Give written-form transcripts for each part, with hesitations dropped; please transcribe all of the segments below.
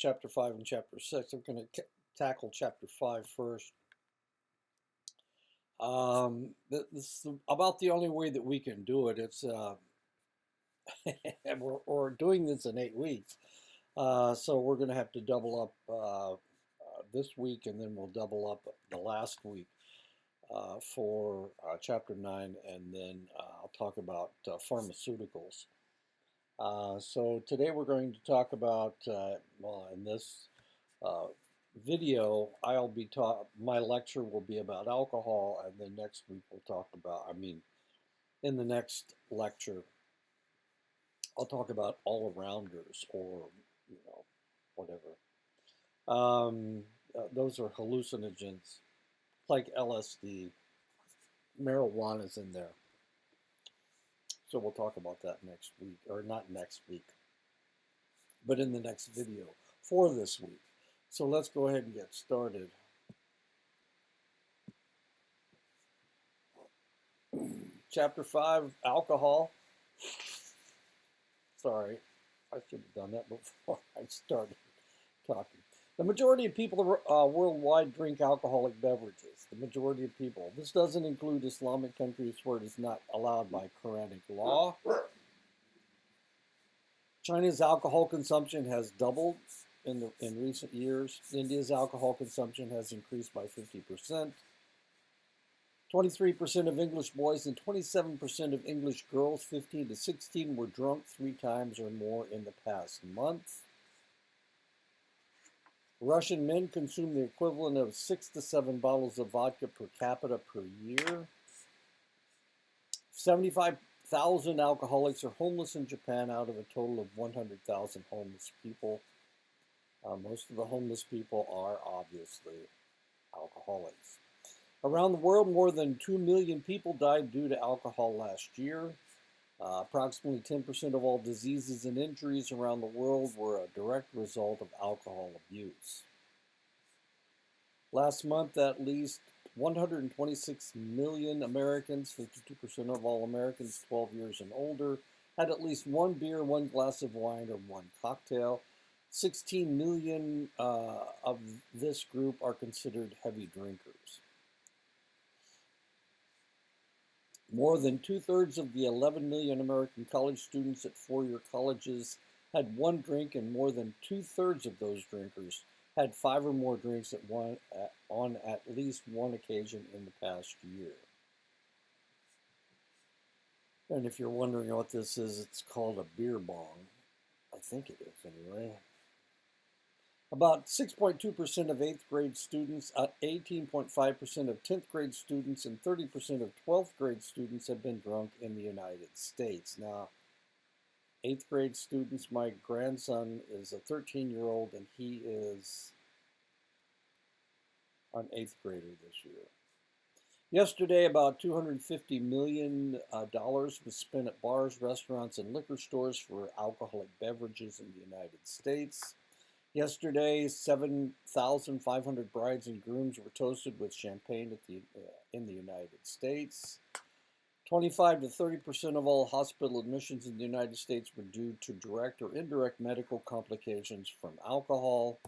chapter 5 and chapter 6. I'm going to tackle chapter 5 first. This is about the only way that we can do it. It's and we're doing this in 8 weeks, so we're going to have to double up this week, and then we'll double up the last week for chapter 9, and then I'll talk about pharmaceuticals. So today we're going to talk about, well, in this uh, video, my lecture will be about alcohol, and then next week we'll talk about, in the next lecture, I'll talk about all-arounders or, whatever. Those are hallucinogens, like LSD, marijuana's in there. So we'll talk about that next week, or not next week, but in the next video for this week. So let's go ahead and get started. Chapter 5, alcohol. Sorry, I should have done that before I started talking. The majority of people worldwide drink alcoholic beverages. The majority of people. This doesn't include Islamic countries where it is not allowed by Quranic law. China's alcohol consumption has doubled in recent years. India's alcohol consumption has increased by 50%. 23% of English boys and 27% of English girls 15 to 16 were drunk 3 times or more in the past month. Russian men consume the equivalent of 6 to 7 bottles of vodka per capita per year. 75,000 alcoholics are homeless in Japan out of a total of 100,000 homeless people. Most of the homeless people are obviously alcoholics. Around the world, more than 2 million people died due to alcohol last year. Approximately 10% of all diseases and injuries around the world were a direct result of alcohol abuse. Last month, at least 126 million Americans, 52% of all Americans 12 years and older, had at least one beer, one glass of wine, or one cocktail. 16 million of this group are considered heavy drinkers. More than 2/3 of the 11 million American college students at four-year colleges had one drink, and more than 2/3 of those drinkers had 5 or more drinks on at least one occasion in the past year. And if you're wondering what this is, it's called a beer bong. I think it is anyway. About 6.2% of 8th grade students, 18.5% of 10th grade students, and 30% of 12th grade students have been drunk in the United States. Now, 8th grade students, my grandson is a 13-year-old, and he is an 8th grader this year. Yesterday, about $250 million was spent at bars, restaurants, and liquor stores for alcoholic beverages in the United States. Yesterday, 7,500 brides and grooms were toasted with champagne in the United States. 25 to 30% of all hospital admissions in the United States were due to direct or indirect medical complications from alcohol.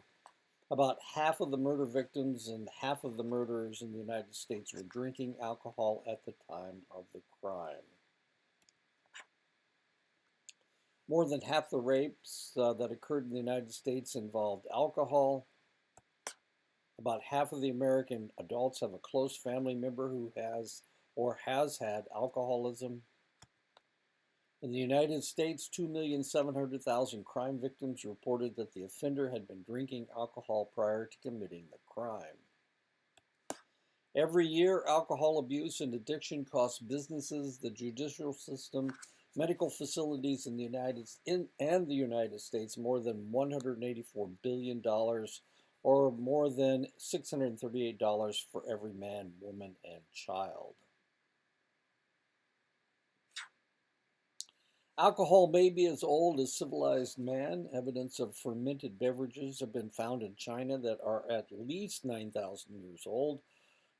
About half of the murder victims and half of the murderers in the United States were drinking alcohol at the time of the crime. More than half the rapes that occurred in the United States involved alcohol. About half of the American adults have a close family member who has or has had alcoholism. In the United States, 2,700,000 crime victims reported that the offender had been drinking alcohol prior to committing the crime. Every year, alcohol abuse and addiction cost businesses, the judicial system, medical facilities in the United States more than $184 billion, or more than $638 for every man, woman, and child. Alcohol may be as old as civilized man. Evidence of fermented beverages have been found in China that are at least 9,000 years old.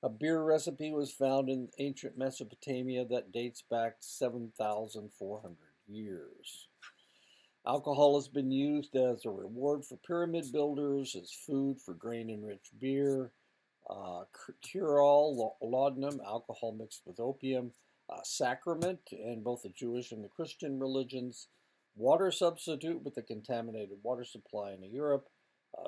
A beer recipe was found in ancient Mesopotamia that dates back 7,400 years. Alcohol has been used as a reward for pyramid builders, as food for grain-enriched beer, cure-all, laudanum, alcohol mixed with opium, sacrament in both the Jewish and the Christian religions, water substitute with the contaminated water supply in Europe,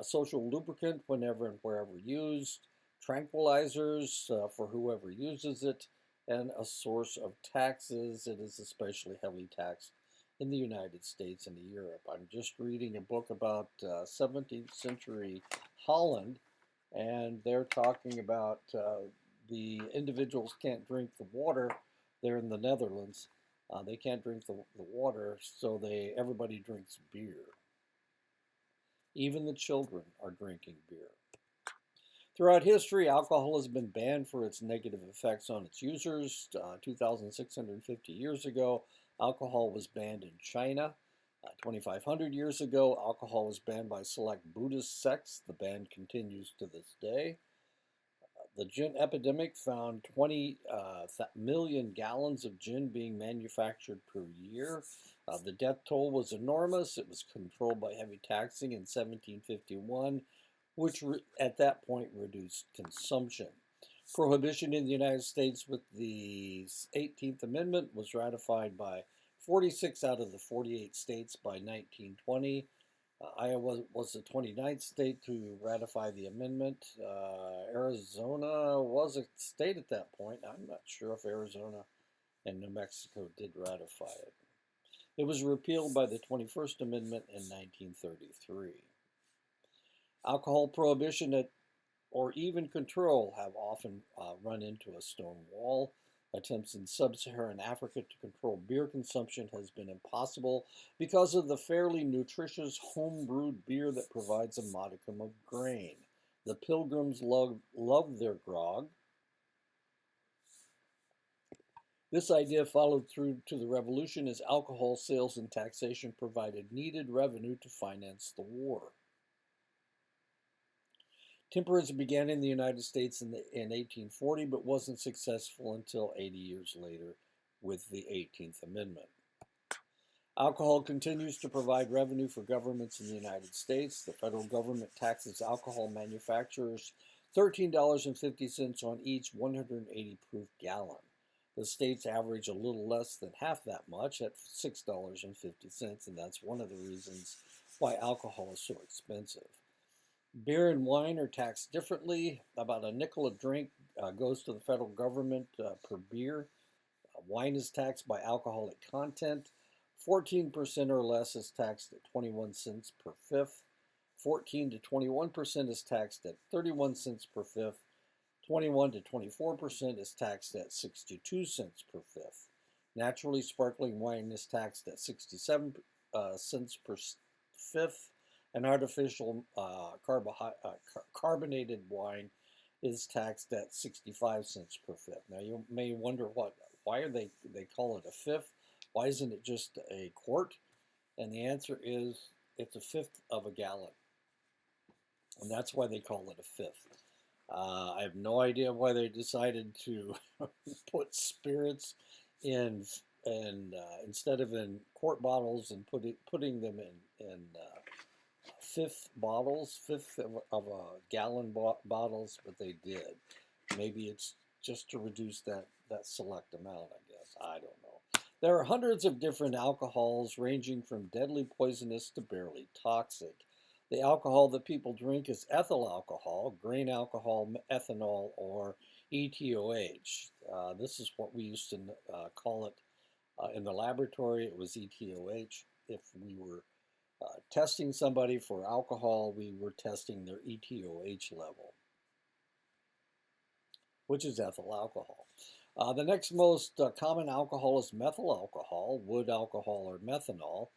social lubricant whenever and wherever used, tranquilizers for whoever uses it, and a source of taxes. It is especially heavily taxed in the United States and Europe. I'm just reading a book about 17th century Holland, and they're talking about the individuals can't drink the water. They're in the Netherlands. They can't drink the water, so everybody drinks beer. Even the children are drinking beer. Throughout history, alcohol has been banned for its negative effects on its users. 2,650 years ago, alcohol was banned in China. 2,500 years ago, alcohol was banned by select Buddhist sects. The ban continues to this day. The gin epidemic found 20 million gallons of gin being manufactured per year. The death toll was enormous. It was controlled by heavy taxing in 1751, which at that point reduced consumption. Prohibition in the United States with the 18th Amendment was ratified by 46 out of the 48 states by 1920. Iowa was the 29th state to ratify the amendment. Arizona was a state at that point. I'm not sure if Arizona and New Mexico did ratify it. It was repealed by the 21st Amendment in 1933. Alcohol prohibition or even control have often run into a stone wall. Attempts in sub-Saharan Africa to control beer consumption has been impossible because of the fairly nutritious home-brewed beer that provides a modicum of grain. The pilgrims loved their grog. This idea followed through to the revolution as alcohol sales and taxation provided needed revenue to finance the war. Temperance began in the United States in 1840, but wasn't successful until 80 years later with the 18th Amendment. Alcohol continues to provide revenue for governments in the United States. The federal government taxes alcohol manufacturers $13.50 on each 180 proof gallon. The states average a little less than half that much at $6.50, and that's one of the reasons why alcohol is so expensive. Beer and wine are taxed differently. About a nickel a drink goes to the federal government per beer. Wine is taxed by alcoholic content. 14% or less is taxed at 21 cents per fifth. 14 to 21% is taxed at 31 cents per fifth. 21 to 24% is taxed at 62 cents per fifth. Naturally sparkling wine is taxed at 67 cents per fifth. An artificial carbonated wine is taxed at 65 cents per fifth. Now you may wonder why are they call it a fifth? Why isn't it just a quart? And the answer is it's a fifth of a gallon. And that's why they call it a fifth. I have no idea why they decided to put spirits in instead of in quart bottles and putting them in fifth of a gallon bottles, but they did. Maybe it's just to reduce that select amount, I guess. I don't know. There are hundreds of different alcohols ranging from deadly poisonous to barely toxic. The alcohol that people drink is ethyl alcohol, grain alcohol, ethanol, or ETOH. This is what we used to call it in the laboratory. It was ETOH. If we were testing somebody for alcohol, we were testing their ETOH level, which is ethyl alcohol. The next most common alcohol is methyl alcohol, wood alcohol, or methanol.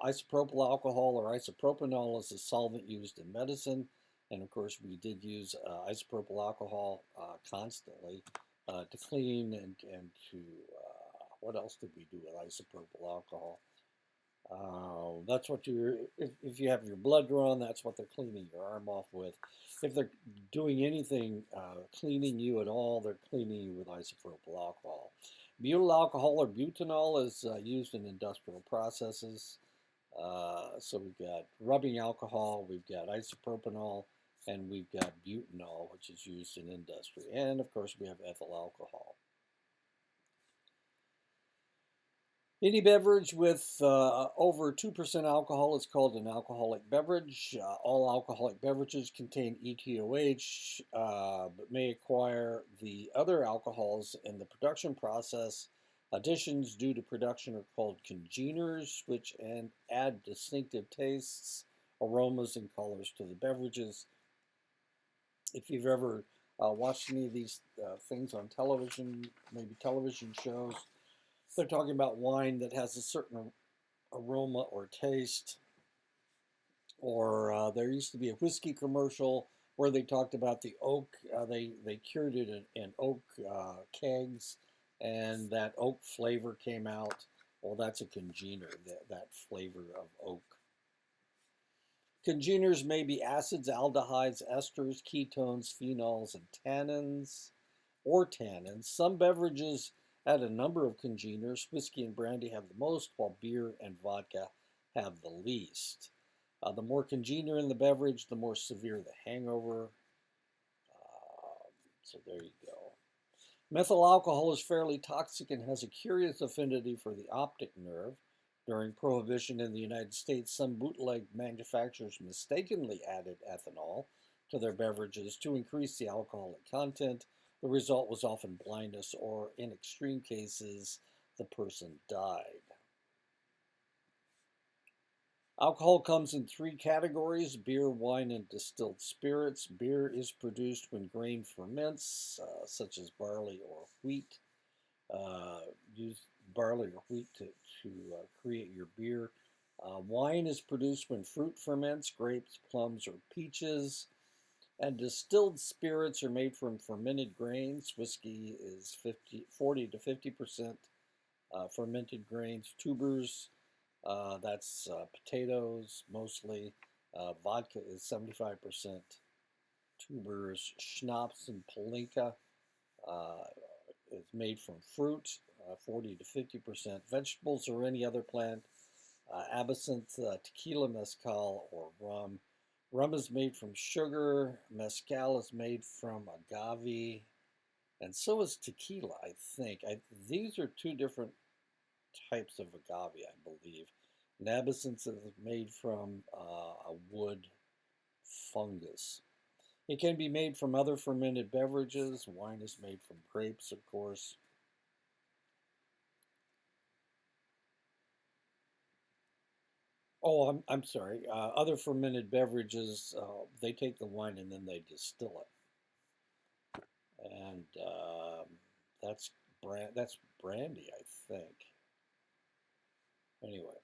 Isopropyl alcohol or isopropanol is a solvent used in medicine. And of course, we did use isopropyl alcohol constantly to clean and to, what else did we do with isopropyl alcohol? That's what if you have your blood drawn, that's what they're cleaning your arm off with. If they're doing anything cleaning you at all, they're cleaning you with isopropyl alcohol. Butyl alcohol or butanol is used in industrial processes. So we've got rubbing alcohol, we've got isopropanol, and we've got butanol, which is used in industry. And of course, we have ethyl alcohol. Any beverage with over 2% alcohol is called an alcoholic beverage. All alcoholic beverages contain ETOH, but may acquire the other alcohols in the production process. Additions due to production are called congeners, which add distinctive tastes, aromas, and colors to the beverages. If you've ever watched any of these things on television, maybe television shows, they're talking about wine that has a certain aroma or taste. Or there used to be a whiskey commercial where they talked about the oak. They cured it in oak kegs, and that oak flavor came out. Well, that's a congener, that flavor of oak. Congeners may be acids, aldehydes, esters, ketones, phenols, and tannins, or tannins. Some beverages add a number of congeners. Whiskey and brandy have the most, while beer and vodka have the least. The more congener in the beverage, the more severe the hangover. So there you go. Methyl alcohol is fairly toxic and has a curious affinity for the optic nerve. During Prohibition in the United States, some bootleg manufacturers mistakenly added ethanol to their beverages to increase the alcoholic content. The result was often blindness, or in extreme cases, the person died. Alcohol comes in three categories: beer, wine, and distilled spirits. Beer is produced when grain ferments, such as barley or wheat. Use barley or wheat to create your beer. Wine is produced when fruit ferments, grapes, plums, or peaches. And distilled spirits are made from fermented grains. Whiskey is 40 to 50% fermented grains. Tubers, that's potatoes mostly. Vodka is 75% tubers. Schnapps and Palinka is made from fruit, 40 to 50%. Vegetables or any other plant. Absinthe, tequila, mezcal, or rum. Rum is made from sugar. Mezcal is made from agave. And so is tequila, I think. These are two different types of agave, I believe. And absinthe is made from a wood fungus. It can be made from other fermented beverages. Wine is made from grapes, of course. Oh, I'm sorry. Other fermented beverages, they take the wine and then they distill it, and that's brandy, I think. Anyway,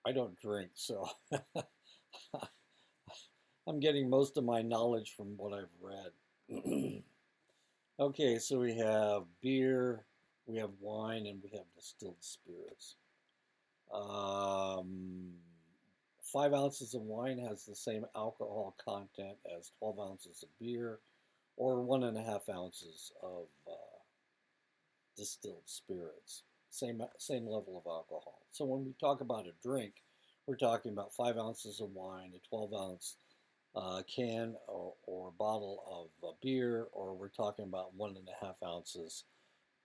I don't drink, so I'm getting most of my knowledge from what I've read. Okay, so we have beer, we have wine, and we have distilled spirits. Um, 5 ounces of wine has the same alcohol content as 12 ounces of beer, or 1.5 ounces of distilled spirits. Same level of alcohol. So when we talk about a drink, we're talking about 5 ounces of wine, a 12-ounce can or bottle of beer, or we're talking about 1.5 ounces,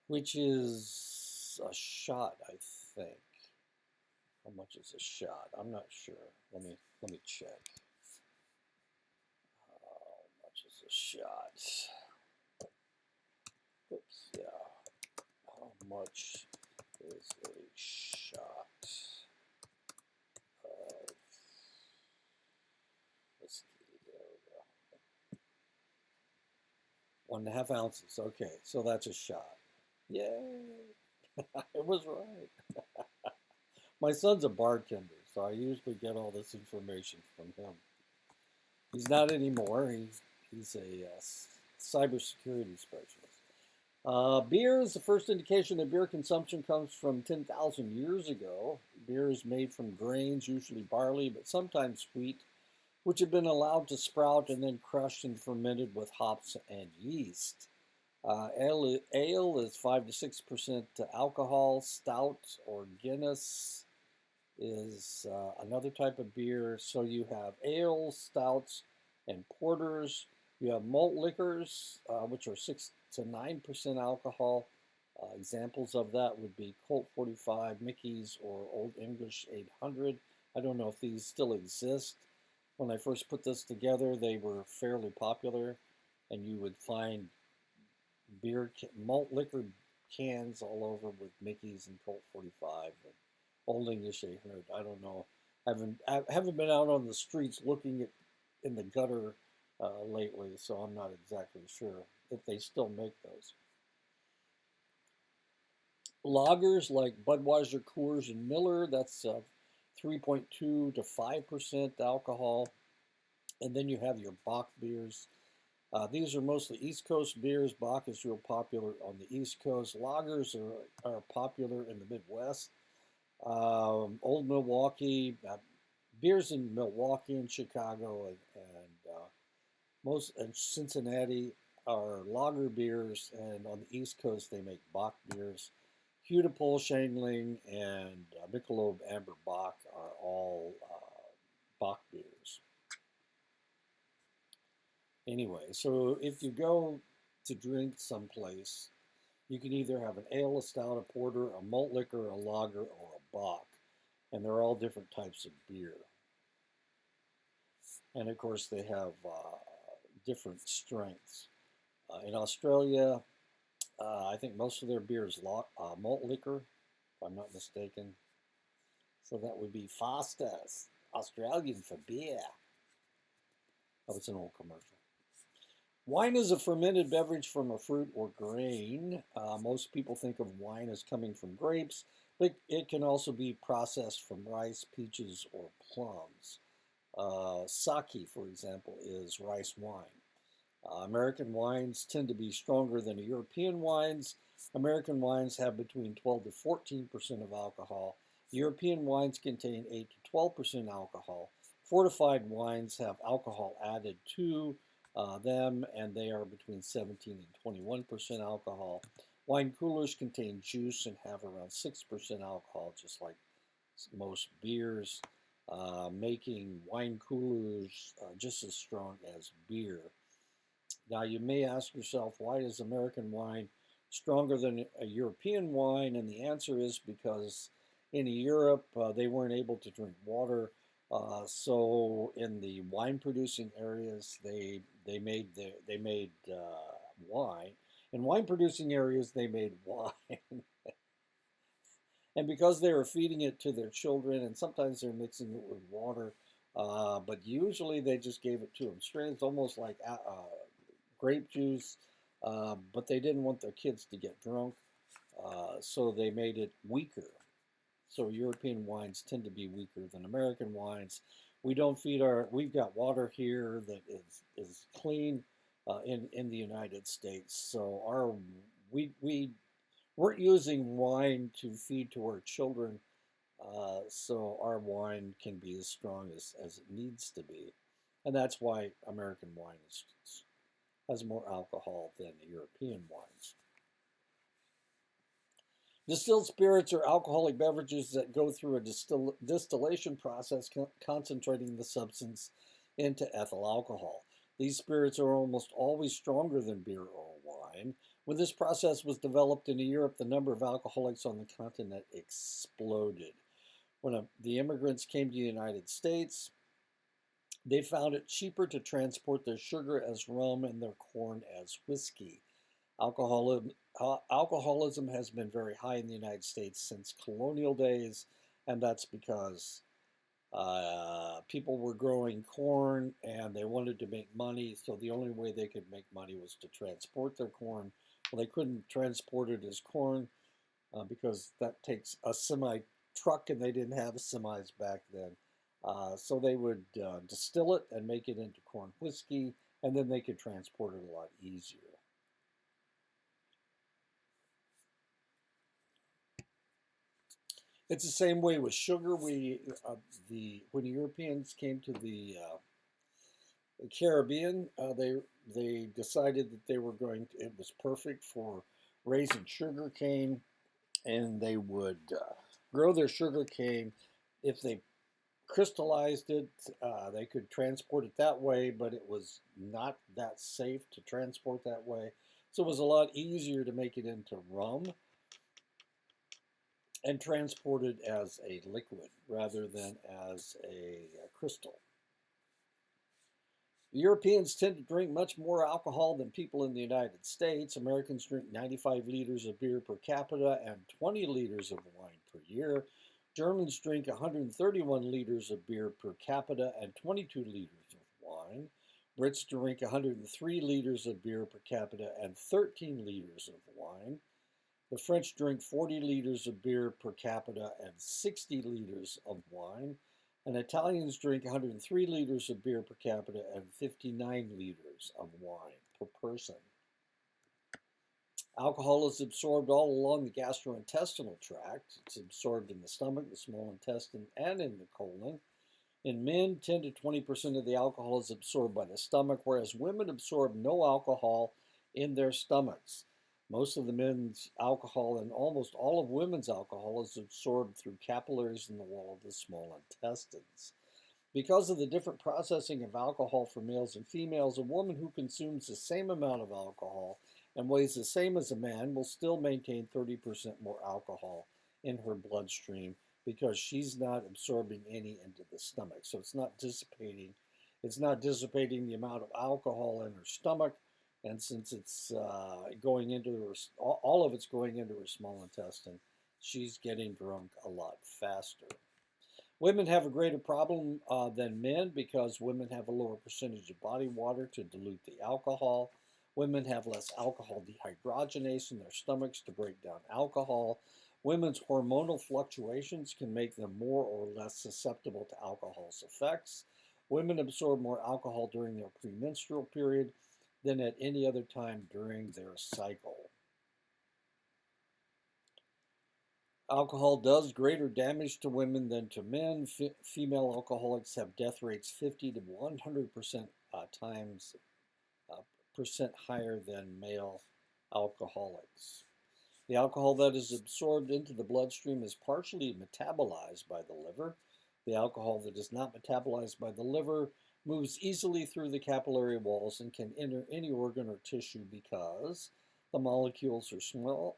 which is a shot, I think. How much is a shot? I'm not sure. Let me check. How much is a shot? Oops, yeah. How much is a shot of whiskey? There we go. 1.5 ounces. Okay, so that's a shot. Yay! It was right. My son's a bartender, so I usually get all this information from him. He's not anymore. He's a cybersecurity specialist. Beer is the first indication that beer consumption comes from 10,000 years ago. Beer is made from grains, usually barley, but sometimes wheat, which have been allowed to sprout and then crushed and fermented with hops and yeast. Ale is 5 to 6% alcohol. Stout or Guinness is another type of beer. So you have ales, stouts, and porters. You have malt liquors, which are 6 to 9% alcohol. Examples of that would be Colt 45, Mickey's, or Old English 800. I don't know if these still exist. When I first put this together, they were fairly popular, and you would find malt liquor cans all over with Mickey's and Colt 45 and Old English 800. I don't know. I haven't been out on the streets looking at in the gutter lately, so I'm not exactly sure if they still make those. Lagers like Budweiser, Coors, and Miller, that's 3.2 to 5% alcohol. And then you have your Bock beers. These are mostly East Coast beers. Bock is real popular on the East Coast. Lagers are popular in the Midwest. Old Milwaukee, beers in Milwaukee and Chicago and most and Cincinnati are lager beers, and on the East Coast they make Bock beers. Hudepohl, Schangling, and Michelob Amber Bock are all Bock beers. Anyway, so if you go to drink someplace, you can either have an ale, a stout, a porter, a malt liquor, a lager, or a bock. And they're all different types of beer. And of course, they have different strengths. In Australia, I think most of their beer is malt liquor, if I'm not mistaken. So that would be Foster's, Australian for beer. That was an old commercial. Wine is a fermented beverage from a fruit or grain. Most people think of wine as coming from grapes, but it can also be processed from rice, peaches, or plums. Sake, for example, is rice wine. American wines tend to be stronger than European wines. American wines have between 12 to 14% of alcohol. European wines contain 8 to 12% alcohol. Fortified wines have alcohol added to them, and they are between 17 and 21% alcohol. Wine coolers contain juice and have around 6% alcohol, just like most beers, making wine coolers just as strong as beer. Now, you may ask yourself, why is American wine stronger than a European wine? And the answer is because in Europe, they weren't able to drink water. So in the wine producing areas, they made wine. In wine producing areas, they made wine. And because they were feeding it to their children, and sometimes they're mixing it with water, but usually they just gave it to them straight. It's almost like grape juice, but they didn't want their kids to get drunk, so they made it weaker. So European wines tend to be weaker than American wines. We don't feed we've got water here that is clean in the United States. So we weren't using wine to feed to our children. So our wine can be as strong as it needs to be. And that's why American wine has more alcohol than European wines. Distilled spirits are alcoholic beverages that go through a distillation process concentrating the substance into ethyl alcohol. These spirits are almost always stronger than beer or wine. When this process was developed in Europe, the number of alcoholics on the continent exploded. When the immigrants came to the United States, they found it cheaper to transport their sugar as rum and their corn as whiskey. Alcoholism has been very high in the United States since colonial days, and that's because people were growing corn and they wanted to make money, so the only way they could make money was to transport their corn. Well, they couldn't transport it as corn because that takes a semi truck, and they didn't have semis back then. So they would distill it and make it into corn whiskey, and then they could transport it a lot easier. It's the same way with sugar. When Europeans came to the The Caribbean, they decided that they were going to, it was perfect for raising sugar cane, and they would grow their sugar cane. If they crystallized it, they could transport it that way, but it was not that safe to transport that way. So it was a lot easier to make it into rum and transport it as a liquid rather than as a crystal. Europeans tend to drink much more alcohol than people in the United States. Americans drink 95 liters of beer per capita and 20 liters of wine per year. Germans drink 131 liters of beer per capita and 22 liters of wine. Brits drink 103 liters of beer per capita and 13 liters of wine. The French drink 40 liters of beer per capita and 60 liters of wine. And Italians drink 103 liters of beer per capita and 59 liters of wine per person. Alcohol is absorbed all along the gastrointestinal tract. It's absorbed in the stomach, the small intestine, and in the colon. In men, 10 to 20% of the alcohol is absorbed by the stomach, whereas women absorb no alcohol in their stomachs. Most of the men's alcohol and almost all of women's alcohol is absorbed through capillaries in the wall of the small intestines. Because of the different processing of alcohol for males and females, a woman who consumes the same amount of alcohol and weighs the same as a man will still maintain 30% more alcohol in her bloodstream because she's not absorbing any into the stomach. So it's not dissipating the amount of alcohol in her stomach, and since it's going into her, all of it's going into her small intestine, she's getting drunk a lot faster. Women have a greater problem than men because women have a lower percentage of body water to dilute the alcohol. Women have less alcohol dehydrogenase in their stomachs to break down alcohol. Women's hormonal fluctuations can make them more or less susceptible to alcohol's effects. Women absorb more alcohol during their premenstrual period than at any other time during their cycle. Alcohol does greater damage to women than to men. Female alcoholics have death rates 50 to 100% times percent higher than male alcoholics. The alcohol that is absorbed into the bloodstream is partially metabolized by the liver. The alcohol that is not metabolized by the liver moves easily through the capillary walls and can enter any organ or tissue because the molecules are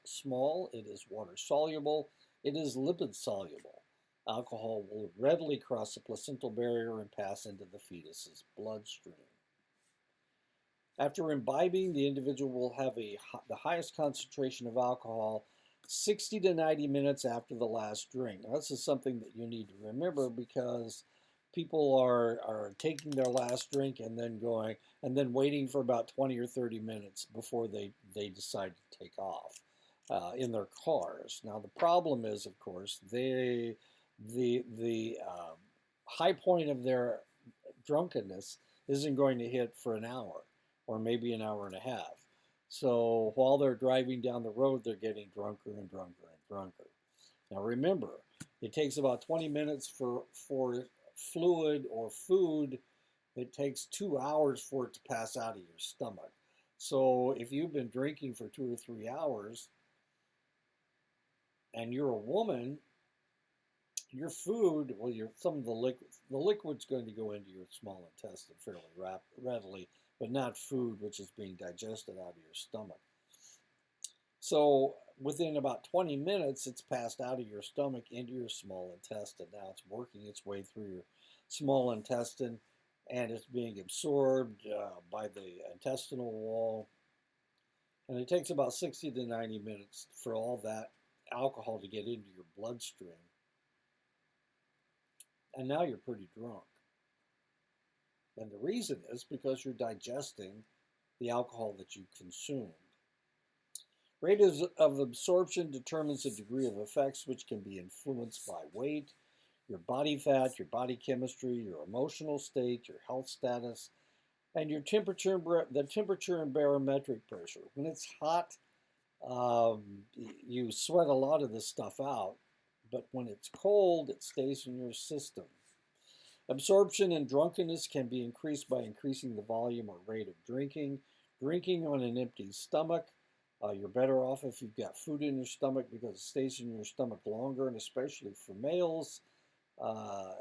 small, it is water soluble, it is lipid soluble. Alcohol will readily cross the placental barrier and pass into the fetus's bloodstream. After imbibing, the individual will have the highest concentration of alcohol 60 to 90 minutes after the last drink. Now, this is something that you need to remember because people are taking their last drink and then waiting for about 20 or 30 minutes before they decide to take off in their cars. Now, the problem is, of course, the high point of their drunkenness isn't going to hit for an hour or maybe an hour and a half. So while they're driving down the road, they're getting drunker and drunker and drunker. Now remember, it takes about 20 minutes for fluid or food. It takes 2 hours for it to pass out of your stomach. So if you've been drinking for 2 or 3 hours and you're a woman, your food, well, some of the liquid's going to go into your small intestine fairly readily, but not food which is being digested out of your stomach. So within about 20 minutes, it's passed out of your stomach into your small intestine. Now it's working its way through your small intestine, and it's being absorbed by the intestinal wall. And it takes about 60 to 90 minutes for all that alcohol to get into your bloodstream. And now you're pretty drunk. And the reason is because you're digesting the alcohol that you consumed. Rate of absorption determines the degree of effects which can be influenced by weight, your body fat, your body chemistry, your emotional state, your health status, and your temperature, the temperature and barometric pressure. When it's hot, you sweat a lot of this stuff out, but when it's cold, it stays in your system. Absorption and drunkenness can be increased by increasing the volume or rate of drinking. Drinking on an empty stomach. You're better off if you've got food in your stomach because it stays in your stomach longer, and especially for males, uh,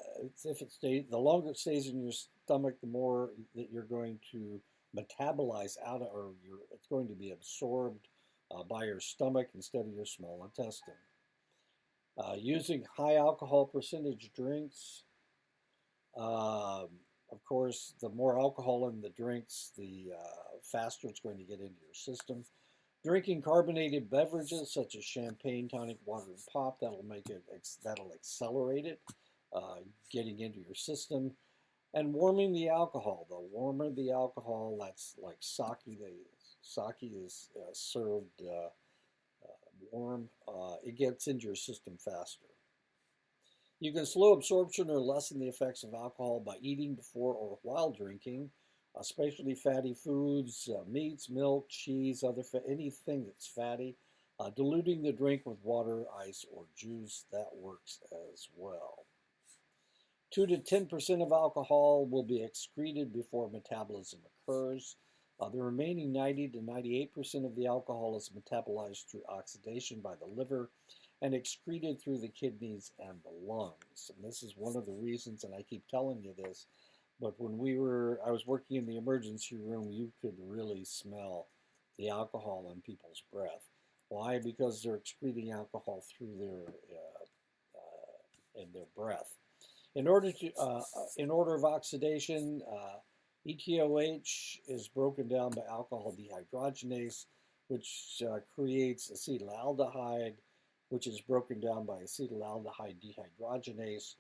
if it stays, the longer it stays in your stomach, the more that you're going to metabolize out of, or it's going to be absorbed by your stomach instead of your small intestine. Using high alcohol percentage drinks, um, of course, the more alcohol in the drinks, the faster it's going to get into your system. Drinking carbonated beverages such as champagne, tonic water, and pop, that'll accelerate it, uh, getting into your system. And warming the alcohol, the warmer the alcohol, that's like sake. Sake is served warm. It gets into your system faster. You can slow absorption or lessen the effects of alcohol by eating before or while drinking, especially fatty foods, meats, milk, cheese, anything that's fatty. Diluting the drink with water, ice, or juice, that works as well. 2 to 10% of alcohol will be excreted before metabolism occurs. The remaining 90 to 98% of the alcohol is metabolized through oxidation by the liver and excreted through the kidneys and the lungs. And this is one of the reasons, and I keep telling you this, but I was working in the emergency room, you could really smell the alcohol in people's breath. Why? Because they're excreting alcohol through in their breath. In order of oxidation, ETOH is broken down by alcohol dehydrogenase, which creates acetaldehyde, which is broken down by acetaldehyde dehydrogenase,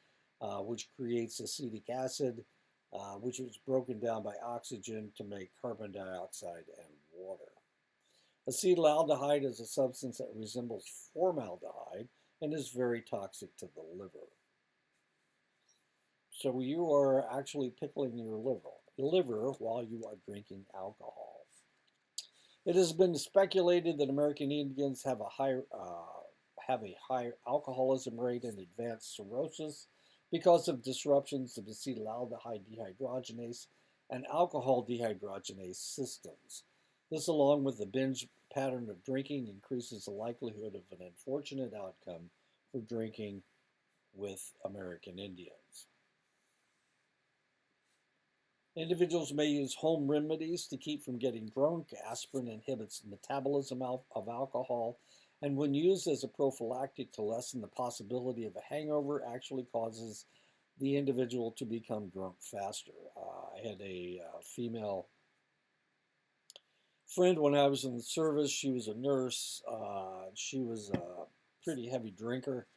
which creates acetic acid, which is broken down by oxygen to make carbon dioxide and water. Acetaldehyde is a substance that resembles formaldehyde and is very toxic to the liver. So you are actually pickling your liver while you are drinking alcohol. It has been speculated that American Indians have a higher alcoholism rate and advanced cirrhosis because of disruptions of acetaldehyde dehydrogenase and alcohol dehydrogenase systems. This, along with the binge pattern of drinking, increases the likelihood of an unfortunate outcome for drinking with American Indians. Individuals may use home remedies to keep from getting drunk. Aspirin inhibits metabolism of alcohol, and when used as a prophylactic to lessen the possibility of a hangover, actually causes the individual to become drunk faster. I had a female friend when I was in the service. She was a nurse. She was a pretty heavy drinker,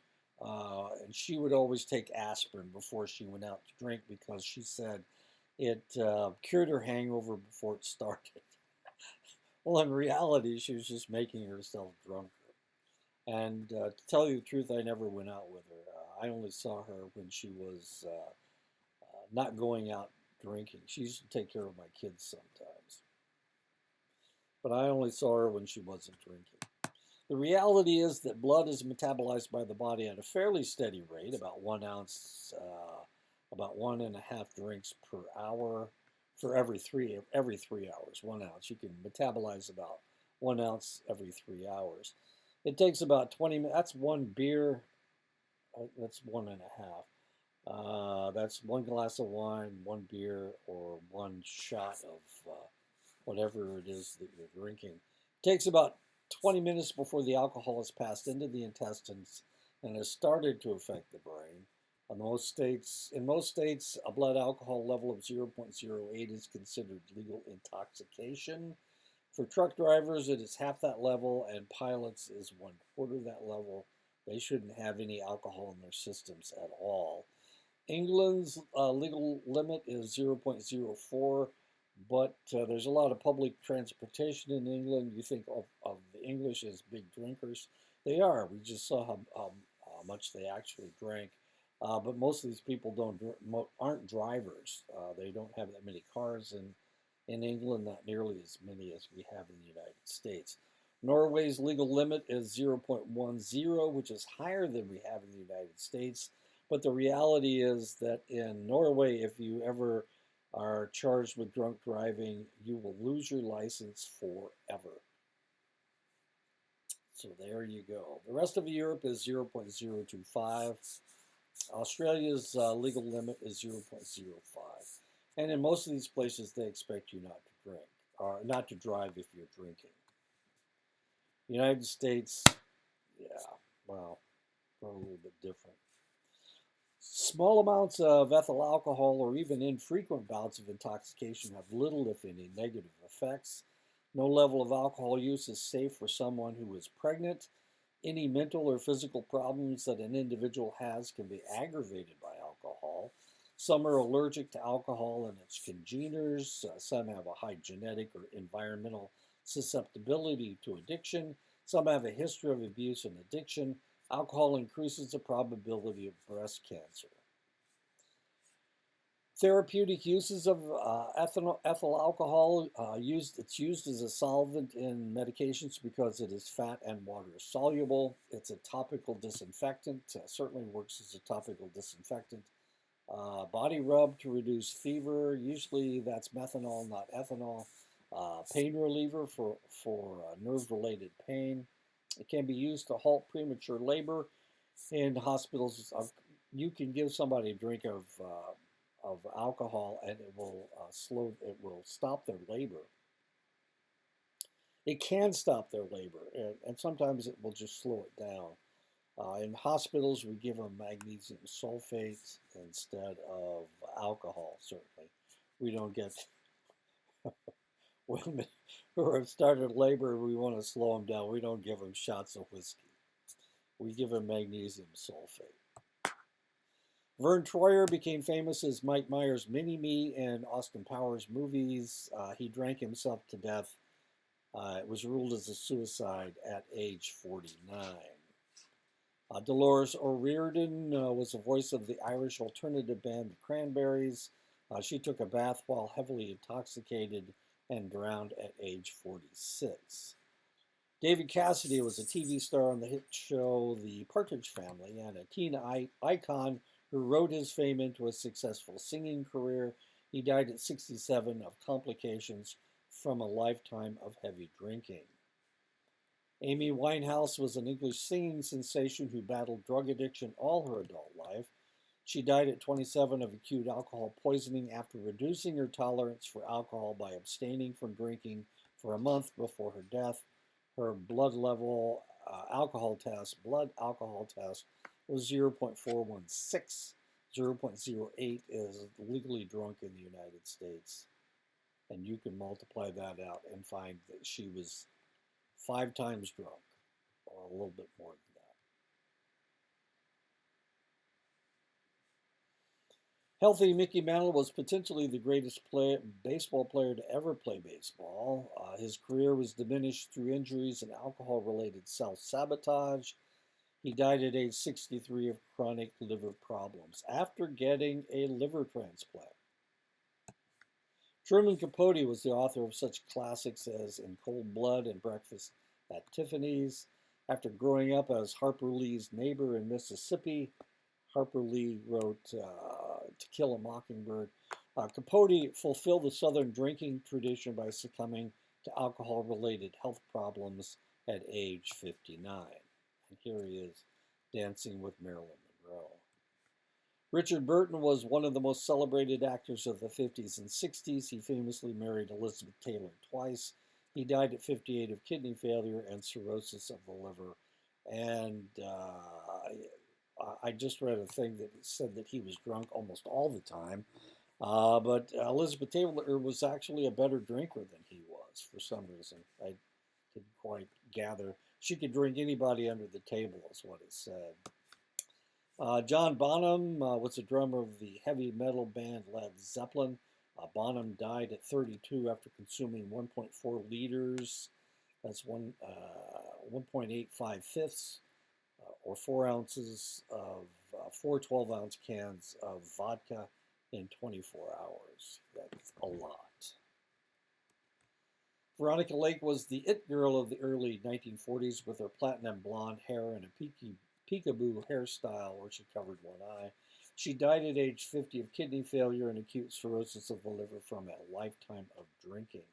and she would always take aspirin before she went out to drink because she said it cured her hangover before it started. Well, in reality, she was just making herself drunker. And to tell you the truth, I never went out with her. I only saw her when she was not going out drinking. She used to take care of my kids sometimes. But I only saw her when she wasn't drinking. The reality is that blood is metabolized by the body at a fairly steady rate, about 1 ounce, about 1.5 drinks per hour for every 3 hours. 1 ounce. You can metabolize about 1 ounce every 3 hours. It takes about 20 minutes. That's one beer. That's 1.5. That's one glass of wine, one beer, or one shot of whatever it is that you're drinking. It takes about 20 minutes before the alcohol has passed into the intestines and has started to affect the brain. In most states, a blood alcohol level of 0.08 is considered legal intoxication. For truck drivers, it is half that level, and pilots is 1/4 that level. They shouldn't have any alcohol in their systems at all. England's legal limit is 0.04, but there's a lot of public transportation in England. You think of the English as big drinkers. They are. We just saw how much they actually drank. But most of these people aren't drivers. They don't have that many cars in England, not nearly as many as we have in the United States. Norway's legal limit is 0.10, which is higher than we have in the United States. But the reality is that in Norway, if you ever are charged with drunk driving, you will lose your license forever. So there you go. The rest of Europe is 0.025. Australia's legal limit is 0.05. And in most of these places, they expect you not to drink or not to drive if you're drinking. United States, yeah, well, we're a little bit different. Small amounts of ethyl alcohol or even infrequent bouts of intoxication have little, if any, negative effects. No level of alcohol use is safe for someone who is pregnant. Any mental or physical problems that an individual has can be aggravated by alcohol. Some are allergic to alcohol and its congeners. Some have a high genetic or environmental susceptibility to addiction. Some have a history of abuse and addiction. Alcohol increases the probability of breast cancer. Therapeutic uses of ethyl alcohol, it's used as a solvent in medications because it is fat and water soluble. It's a topical disinfectant, certainly works as a topical disinfectant. Body rub to reduce fever, usually that's methanol, not ethanol. Pain reliever for nerve-related pain. It can be used to halt premature labor in hospitals. You can give somebody a drink of alcohol and it will stop their labor. It can stop their labor, and sometimes it will just slow it down. In hospitals, we give them magnesium sulfate instead of alcohol, certainly. We don't get women who have started labor, we want to slow them down. We don't give them shots of whiskey. We give them magnesium sulfate. Vern Troyer became famous as Mike Myers' Mini-Me in Austin Powers movies. He drank himself to death. It was ruled as a suicide at age 49. Dolores O'Riordan was the voice of the Irish alternative band The Cranberries. She took a bath while heavily intoxicated and drowned at age 46. David Cassidy was a TV star on the hit show The Partridge Family and a teen icon who rode his fame into a successful singing career. He died at 67 of complications from a lifetime of heavy drinking. Amy Winehouse was an English singing sensation who battled drug addiction all her adult life. She died at 27 of acute alcohol poisoning after reducing her tolerance for alcohol by abstaining from drinking for a month before her death. Her blood alcohol test was 0.416. 0.08 is legally drunk in the United States. And you can multiply that out and find that she was 5 times drunk, or a little bit more than that. Healthy Mickey Mantle was potentially the greatest baseball player to ever play baseball. His career was diminished through injuries and alcohol-related self-sabotage. He died at age 63 of chronic liver problems after getting a liver transplant. Truman Capote was the author of such classics as In Cold Blood and Breakfast at Tiffany's. After growing up as Harper Lee's neighbor in Mississippi, Harper Lee wrote To Kill a Mockingbird. Capote fulfilled the Southern drinking tradition by succumbing to alcohol-related health problems at age 59. And here he is dancing with Marilyn Monroe. Richard Burton was one of the most celebrated actors of the 50s and 60s. He famously married Elizabeth Taylor twice. He died at 58 of kidney failure and cirrhosis of the liver. And I just read a thing that said that he was drunk almost all the time. But Elizabeth Taylor was actually a better drinker than he was for some reason. I didn't quite gather. She could drink anybody under the table, is what it said. John Bonham was the drummer of the heavy metal band Led Zeppelin. Bonham died at 32 after consuming 1.4 liters. That's 1.85 fifths or 4 ounces of 4 12-ounce cans of vodka in 24 hours. That's a lot. Veronica Lake was the it girl of the early 1940s with her platinum blonde hair and a peekaboo hairstyle where she covered one eye. She died at age 50 of kidney failure and acute cirrhosis of the liver from a lifetime of drinking.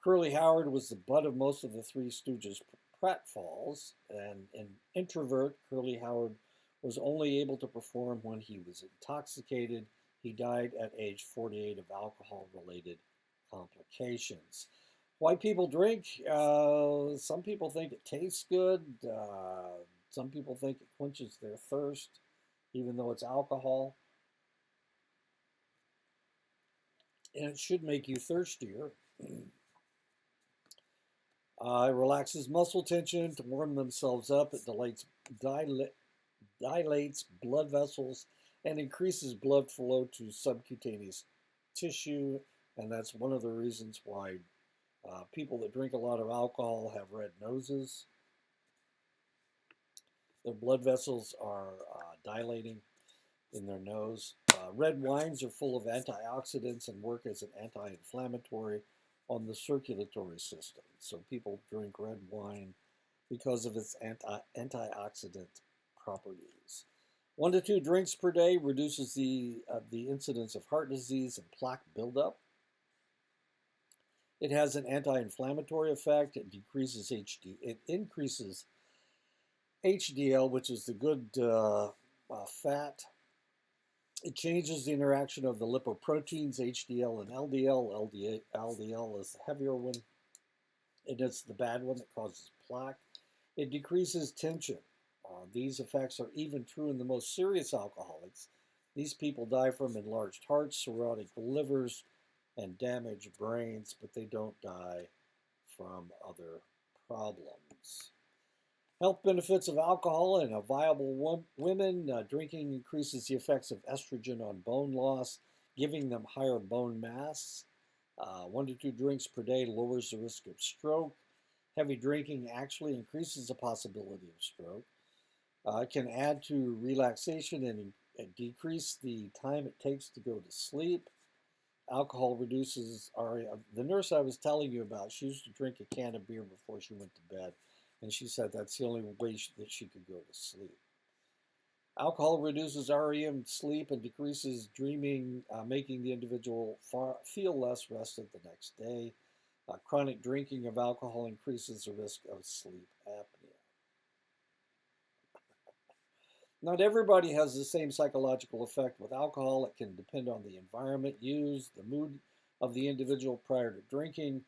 Curly Howard was the butt of most of the Three Stooges pratfalls, and an introvert, Curly Howard was only able to perform when he was intoxicated. He died at age 48 of alcohol-related complications. Why people drink? Some people think it tastes good. Some people think it quenches their thirst, even though it's alcohol. And it should make you thirstier. It relaxes muscle tension to warm themselves up. It dilates blood vessels and increases blood flow to subcutaneous tissue. And that's one of the reasons why people that drink a lot of alcohol have red noses. Their blood vessels are dilating in their nose. Red wines are full of antioxidants and work as an anti-inflammatory on the circulatory system. So people drink red wine because of its antioxidant properties. 1 to 2 drinks per day reduces the incidence of heart disease and plaque buildup. It has an anti-inflammatory effect. It increases HDL, which is the good fat. It changes the interaction of the lipoproteins, HDL and LDL. LDL is the heavier one, and it's the bad one that causes plaque. It decreases tension. These effects are even true in the most serious alcoholics. These people die from enlarged hearts, cirrhotic livers, and damaged brains, but they don't die from other problems. Health benefits of alcohol in a viable women. Drinking increases the effects of estrogen on bone loss, giving them higher bone mass. 1 to 2 drinks per day lowers the risk of stroke. Heavy drinking actually increases the possibility of stroke. It can add to relaxation and decrease the time it takes to go to sleep. Alcohol reduces ARIA. The nurse I was telling you about, she used to drink a can of beer before she went to bed. And she said that's the only way that she could go to sleep. Alcohol reduces REM sleep and decreases dreaming, making the individual feel less rested the next day. Chronic drinking of alcohol increases the risk of sleep apnea. Not everybody has the same psychological effect with alcohol. It can depend on the environment used, the mood of the individual prior to drinking,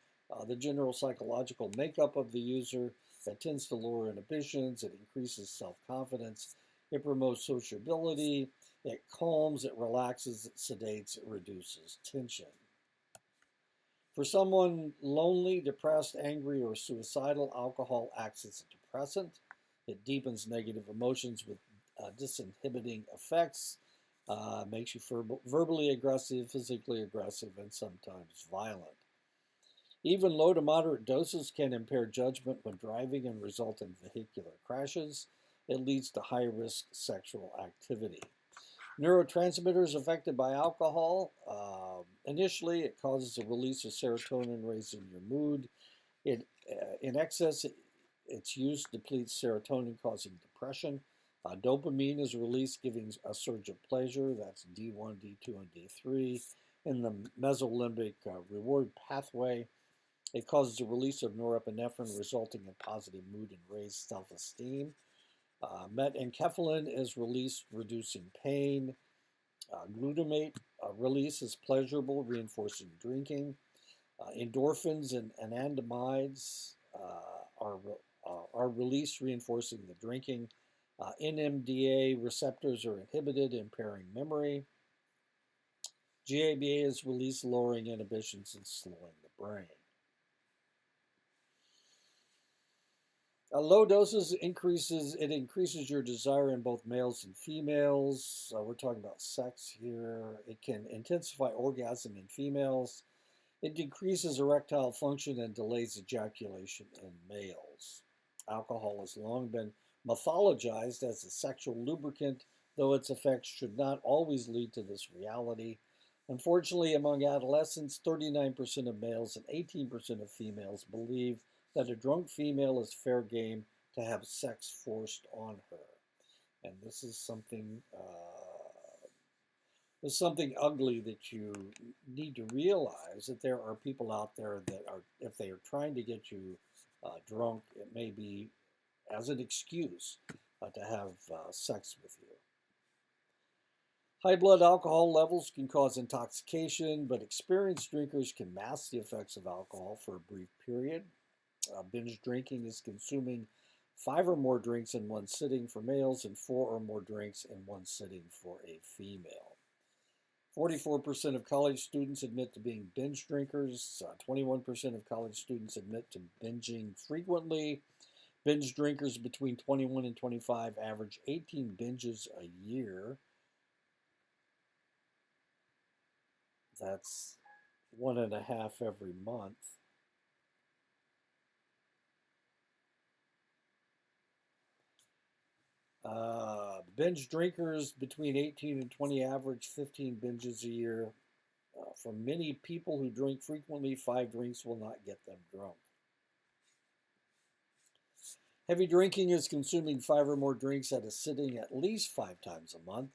the general psychological makeup of the user. That tends to lower inhibitions. It increases self-confidence. It promotes sociability. It calms. It relaxes. It sedates. It reduces tension. For someone lonely, depressed, angry, or suicidal, alcohol acts as a depressant. It deepens negative emotions with disinhibiting effects. Makes you verbally aggressive, physically aggressive, and sometimes violent. Even low to moderate doses can impair judgment when driving and result in vehicular crashes. It leads to high-risk sexual activity. Neurotransmitters affected by alcohol. Initially, it causes a release of serotonin, raising your mood. In excess, its use depletes serotonin, causing depression. Dopamine is released, giving a surge of pleasure. That's D1, D2, and D3 in the mesolimbic reward pathway. It causes the release of norepinephrine, resulting in positive mood and raised self-esteem. Metenkephalin is released, reducing pain. Glutamate release is pleasurable, reinforcing drinking. Endorphins and anandamides are released, reinforcing the drinking. NMDA receptors are inhibited, impairing memory. GABA is released, lowering inhibitions and slowing the brain. Low doses increases your desire in both males and females. We're talking about sex here. It can intensify orgasm in females. It decreases erectile function and delays ejaculation in males. Alcohol has long been mythologized as a sexual lubricant, though its effects should not always lead to this reality. Unfortunately, among adolescents, 39% of males and 18% of females believe that a drunk female is fair game to have sex forced on her. And this is something ugly that you need to realize, that there are people out there that are, if they are trying to get you drunk, it may be as an excuse to have sex with you. High blood alcohol levels can cause intoxication, but experienced drinkers can mask the effects of alcohol for a brief period. Binge drinking is consuming 5 or more drinks in one sitting for males and 4 or more drinks in one sitting for a female. 44% of college students admit to being binge drinkers. 21% of college students admit to binging frequently. Binge drinkers between 21 and 25 average 18 binges a year. That's 1.5 every month. Binge drinkers between 18 and 20 average 15 binges a year. For many people who drink frequently, 5 drinks will not get them drunk. Heavy drinking is consuming 5 or more drinks at a sitting at least 5 times a month.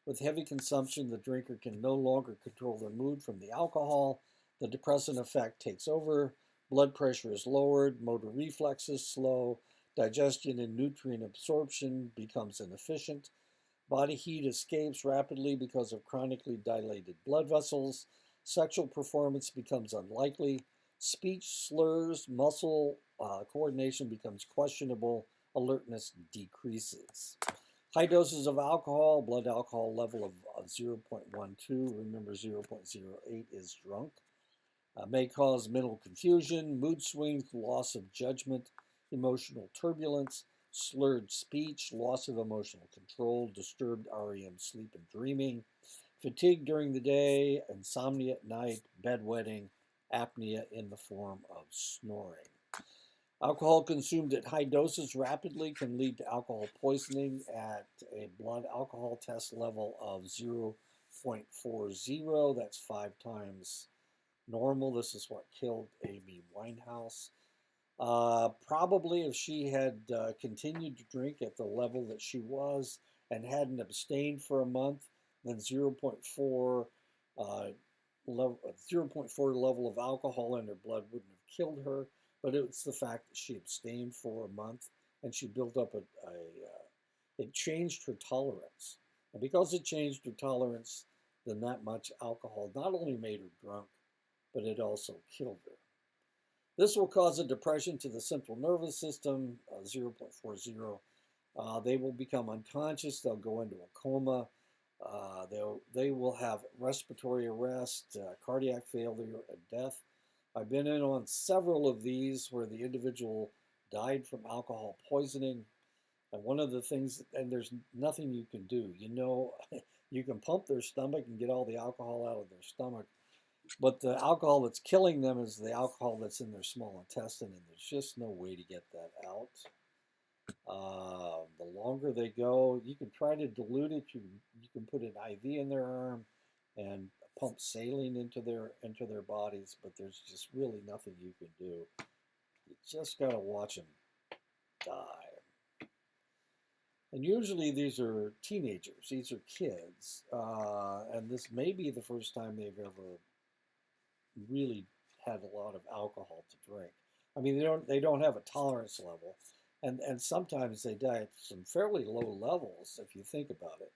With heavy consumption, the drinker can no longer control their mood from the alcohol. The depressant effect takes over. Blood pressure is lowered. Motor reflexes slow. Digestion and nutrient absorption becomes inefficient. Body heat escapes rapidly because of chronically dilated blood vessels. Sexual performance becomes unlikely. Speech slurs, muscle coordination becomes questionable. Alertness decreases. High doses of alcohol, blood alcohol level of 0.12, remember 0.08 is drunk, may cause mental confusion, mood swings, loss of judgment, emotional turbulence, slurred speech, loss of emotional control, disturbed REM sleep and dreaming, fatigue during the day, insomnia at night, bedwetting, apnea in the form of snoring. Alcohol consumed at high doses rapidly can lead to alcohol poisoning at a blood alcohol test level of 0.40. That's 5 times normal. This is what killed Amy Winehouse. Probably if she had continued to drink at the level that she was and hadn't abstained for a month, then 0.4 level of alcohol in her blood wouldn't have killed her. But it's the fact that she abstained for a month and she built up it changed her tolerance. And because it changed her tolerance, then that much alcohol not only made her drunk, but it also killed her. This will cause a depression to the central nervous system, 0.40. They will become unconscious. They'll go into a coma. They will have respiratory arrest, cardiac failure, and death. I've been in on several of these where the individual died from alcohol poisoning. And one of the things, and there's nothing you can do, you can pump their stomach and get all the alcohol out of their stomach. But the alcohol that's killing them is the alcohol that's in their small intestine, and there's just no way to get that out. The longer they go, you can try to dilute it. You can put an IV in their arm and pump saline into their bodies, but there's just really nothing you can do. You just gotta watch them die. And usually these are teenagers. These are kids, and this may be the first time they've ever really had a lot of alcohol to drink. I mean, they don't have a tolerance level, and sometimes they die at some fairly low levels if you think about it.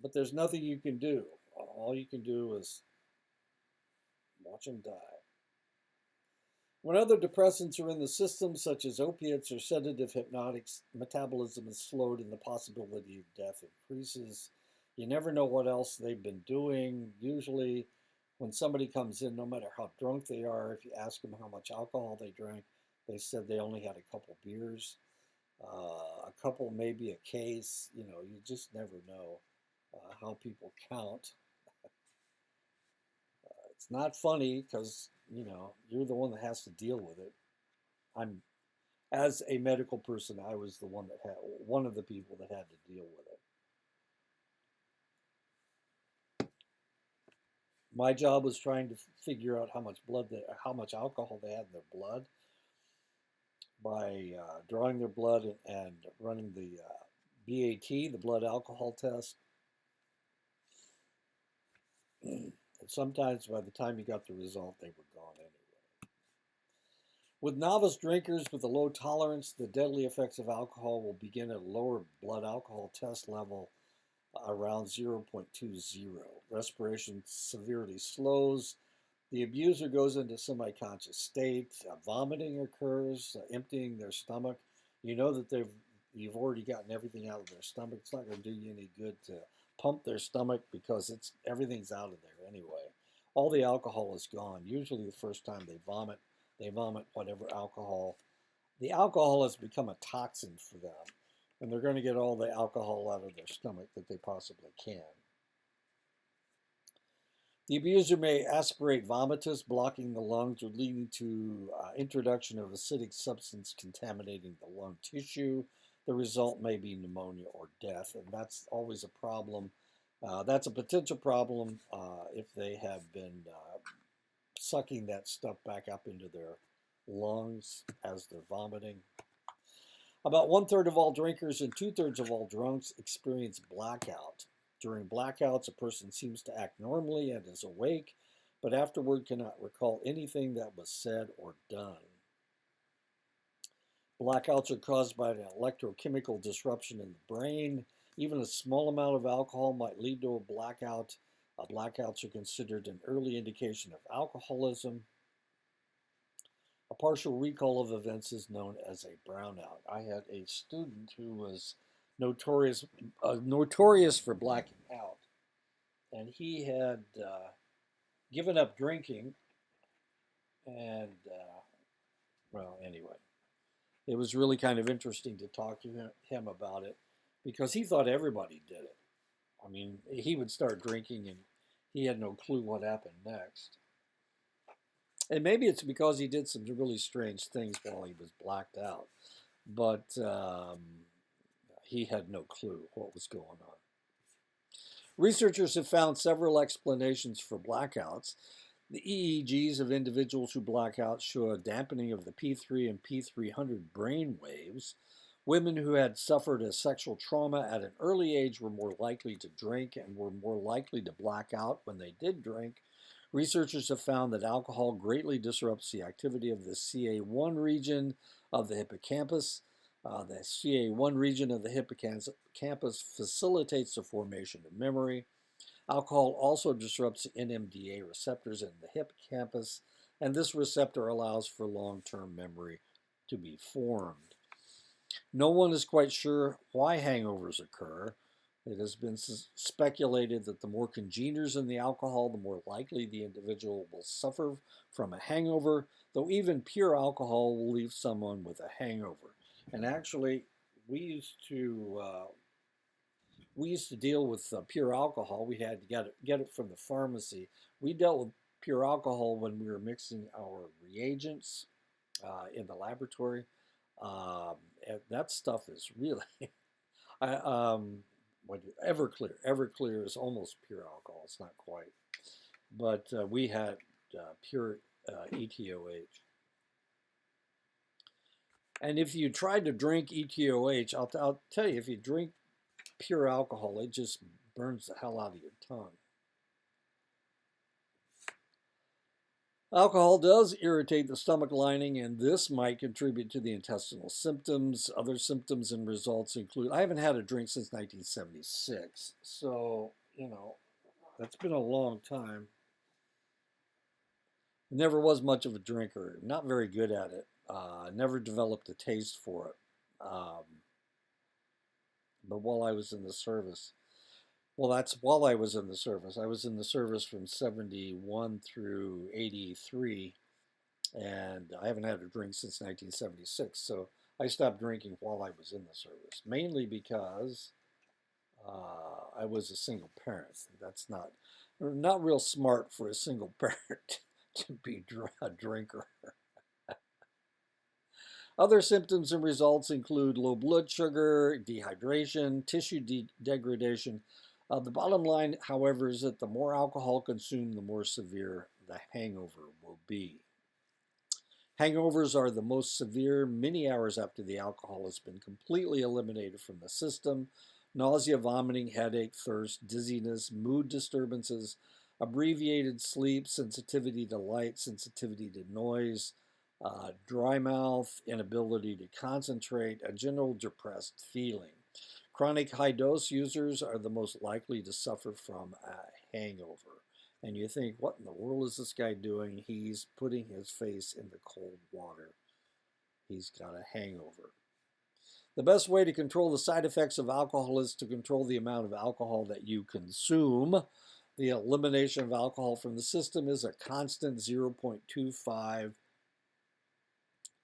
But there's nothing you can do. All you can do is watch them die. When other depressants are in the system, such as opiates or sedative hypnotics, metabolism is slowed and the possibility of death increases. You never know what else they've been doing. Usually, when somebody comes in, no matter how drunk they are, if you ask them how much alcohol they drank, they said they only had a couple beers, a couple, maybe a case. You just never know how people count. It's not funny because, you're the one that has to deal with it. As a medical person, I was one of the people that had to deal with it. My job was trying to figure out how much alcohol they had in their blood by drawing their blood and running the BAT, the blood alcohol test. And sometimes by the time you got the result, they were gone anyway. With novice drinkers with a low tolerance, the deadly effects of alcohol will begin at a lower blood alcohol test level around 0.20. Respiration severely slows. The abuser goes into semi-conscious state. Vomiting occurs, emptying their stomach. You know that you've already gotten everything out of their stomach. It's not going to do you any good to pump their stomach because everything's out of there anyway. All the alcohol is gone. Usually the first time they vomit whatever alcohol. The alcohol has become a toxin for them, and they're going to get all the alcohol out of their stomach that they possibly can. The abuser may aspirate vomitus, blocking the lungs or leading to introduction of acidic substance contaminating the lung tissue. The result may be pneumonia or death, and that's always a problem. That's a potential problem if they have been sucking that stuff back up into their lungs as they're vomiting. About 1/3 of all drinkers and 2/3 of all drunks experience blackout. During blackouts, a person seems to act normally and is awake, but afterward cannot recall anything that was said or done. Blackouts are caused by an electrochemical disruption in the brain. Even a small amount of alcohol might lead to a blackout. Blackouts are considered an early indication of alcoholism. A partial recall of events is known as a brownout. I had a student who was notorious for blacking out, and he had given up drinking, and well, anyway, it was really kind of interesting to talk to him about it because he thought everybody did it. I mean, he would start drinking and he had no clue what happened next. And maybe it's because he did some really strange things while he was blacked out, but he had no clue what was going on. Researchers have found several explanations for blackouts. The EEGs of individuals who black out show a dampening of the P3 and P300 brain waves. Women who had suffered a sexual trauma at an early age were more likely to drink and were more likely to black out when they did drink. Researchers have found that alcohol greatly disrupts the activity of the CA1 region of the hippocampus. The CA1 region of the hippocampus facilitates the formation of memory. Alcohol also disrupts the NMDA receptors in the hippocampus, and this receptor allows for long-term memory to be formed. No one is quite sure why hangovers occur. It has been speculated that the more congeners in the alcohol, the more likely the individual will suffer from a hangover, though even pure alcohol will leave someone with a hangover. And actually, we used to deal with pure alcohol. We had to get it from the pharmacy. We dealt with pure alcohol when we were mixing our reagents in the laboratory. And that stuff is really, Everclear. Everclear is almost pure alcohol. It's not quite, but we had pure ETOH. And if you tried to drink ETOH, I'll tell you, if you drink pure alcohol, it just burns the hell out of your tongue. Alcohol does irritate the stomach lining, and this might contribute to the intestinal symptoms. Other symptoms and results include, I haven't had a drink since 1976, so, that's been a long time. Never was much of a drinker, not very good at it. Never developed a taste for it. But while I was in the service, well, that's while I was in the service. I was in the service from 71 through 83, and I haven't had a drink since 1976. So I stopped drinking while I was in the service, mainly because I was a single parent. That's not real smart for a single parent to be a drinker. Other symptoms and results include low blood sugar, dehydration, tissue degradation, The bottom line, however, is that the more alcohol consumed, the more severe the hangover will be. Hangovers are the most severe many hours after the alcohol has been completely eliminated from the system. Nausea, vomiting, headache, thirst, dizziness, mood disturbances, abbreviated sleep, sensitivity to light, sensitivity to noise, dry mouth, inability to concentrate, a general depressed feeling. Chronic high dose users are the most likely to suffer from a hangover. And you think, what in the world is this guy doing? He's putting his face in the cold water. He's got a hangover. The best way to control the side effects of alcohol is to control the amount of alcohol that you consume. The elimination of alcohol from the system is a constant 0.25